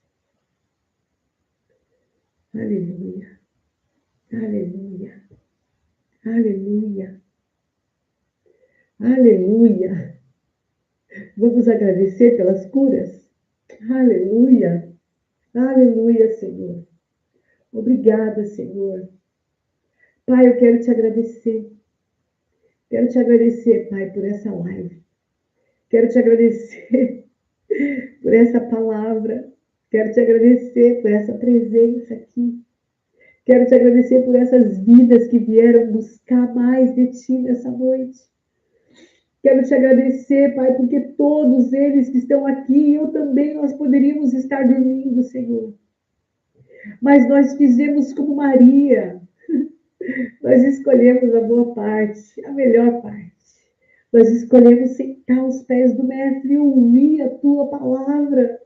Speaker 1: Aleluia. Aleluia. Aleluia. Aleluia. Vamos agradecer pelas curas? Aleluia. Aleluia, Senhor. Obrigada, Senhor. Pai, eu quero te agradecer. Quero te agradecer, Pai, por essa live. Quero te agradecer por essa palavra. Quero te agradecer por essa presença aqui. Quero te agradecer por essas vidas que vieram buscar mais de ti nessa noite. Quero te agradecer, Pai, porque todos eles que estão aqui, eu também, nós poderíamos estar dormindo, Senhor. Mas nós fizemos como Maria. Nós escolhemos a boa parte, a melhor parte. Nós escolhemos sentar aos pés do Mestre e ouvir a tua palavra.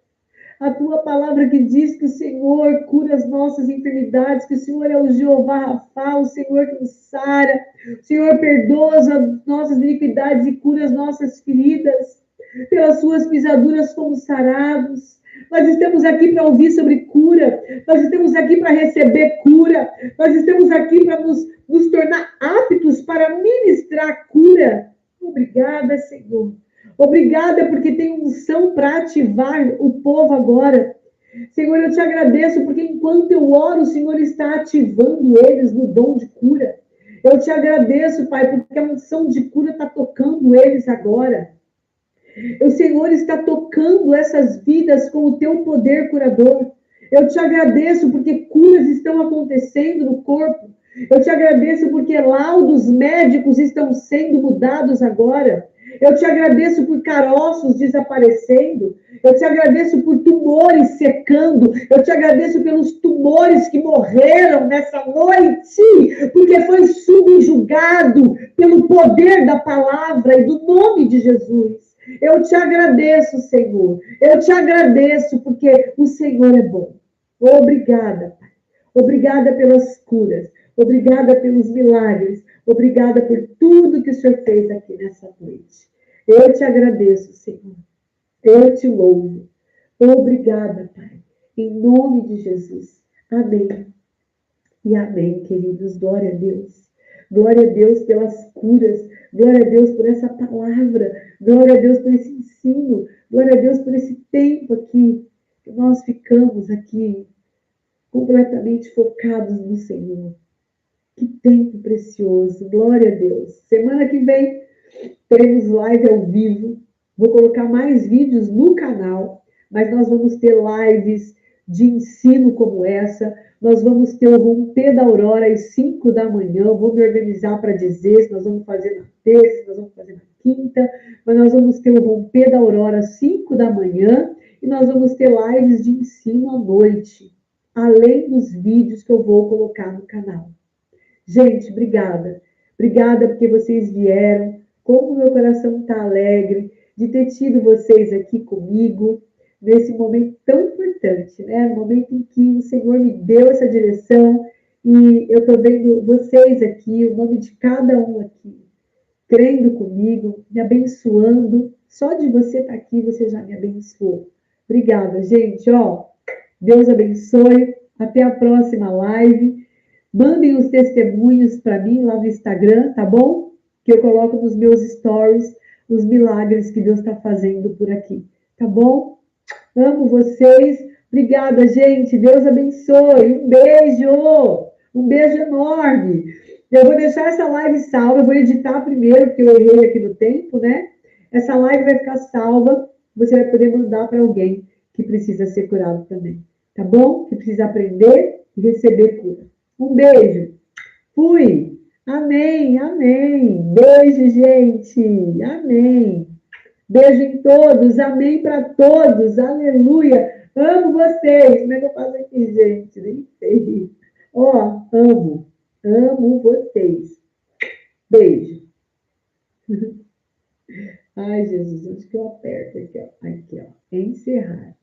Speaker 1: A tua palavra que diz que o Senhor cura as nossas enfermidades, que o Senhor é o Jeová Rafá, o Senhor que nos sara, o Senhor perdoa as nossas iniquidades e cura as nossas feridas. Pelas suas pisaduras fomos sarados. Nós estamos aqui para ouvir sobre cura, nós estamos aqui para receber cura, nós estamos aqui para nos tornar aptos para ministrar cura. Obrigada, Senhor. Obrigada porque tem unção para ativar o povo agora. Senhor, eu te agradeço porque enquanto eu oro, o Senhor está ativando eles no dom de cura. Eu te agradeço, Pai, porque a unção de cura está tocando eles agora. O Senhor está tocando essas vidas com o teu poder curador. Eu te agradeço porque curas estão acontecendo no corpo. Eu te agradeço porque laudos médicos estão sendo mudados agora. Eu te agradeço por caroços desaparecendo. Eu te agradeço por tumores secando. Eu te agradeço pelos tumores que morreram nessa noite, porque foi subjugado pelo poder da palavra e do nome de Jesus. Eu te agradeço, Senhor. Eu te agradeço porque o Senhor é bom. Obrigada, Pai. Obrigada pelas curas. Obrigada pelos milagres. Obrigada por tudo que o Senhor fez aqui nessa noite. Eu te agradeço, Senhor. Eu te louvo. Obrigada, Pai. Em nome de Jesus. Amém. E amém, queridos. Glória a Deus. Glória a Deus pelas curas. Glória a Deus por essa palavra. Glória a Deus por esse ensino. Glória a Deus por esse tempo aqui. Que nós ficamos aqui completamente focados no Senhor. Que tempo precioso. Glória a Deus. Semana que vem teremos live ao vivo. Vou colocar mais vídeos no canal, mas nós vamos ter lives de ensino como essa. Nós vamos ter o Romper da Aurora às 5 da manhã. Eu vou me organizar para dizer se nós vamos fazer na terça, se nós vamos fazer na quinta, mas nós vamos ter o Romper da Aurora às 5 da manhã e nós vamos ter lives de ensino à noite, além dos vídeos que eu vou colocar no canal. Gente, obrigada. Obrigada porque vocês vieram. Como meu coração está alegre de ter tido vocês aqui comigo nesse momento tão importante, né? No momento em que o Senhor me deu essa direção e eu estou vendo vocês aqui, o nome de cada um aqui, crendo comigo, me abençoando. Só de você estar aqui, você já me abençoou. Obrigada, gente. Ó, Deus abençoe. Até a próxima live. Mandem os testemunhos para mim lá no Instagram, tá bom? Que eu coloco nos meus stories os milagres que Deus está fazendo por aqui, tá bom? Amo vocês. Obrigada, gente. Deus abençoe. Um beijo. Um beijo enorme. Eu vou deixar essa live salva. Eu vou editar primeiro, porque eu errei aqui no tempo, né? Essa live vai ficar salva. Você vai poder mandar para alguém que precisa ser curado também, tá bom? Que precisa aprender e receber cura. Um beijo. Fui. Amém, amém. Beijo, gente. Amém. Beijo em todos. Amém para todos. Aleluia. Amo vocês. Como é que eu faço aqui, gente? Nem sei. Ó, amo. Amo vocês. Beijo. Ai, Jesus, onde que eu aperto aqui, ó? Aqui, ó. Encerrar.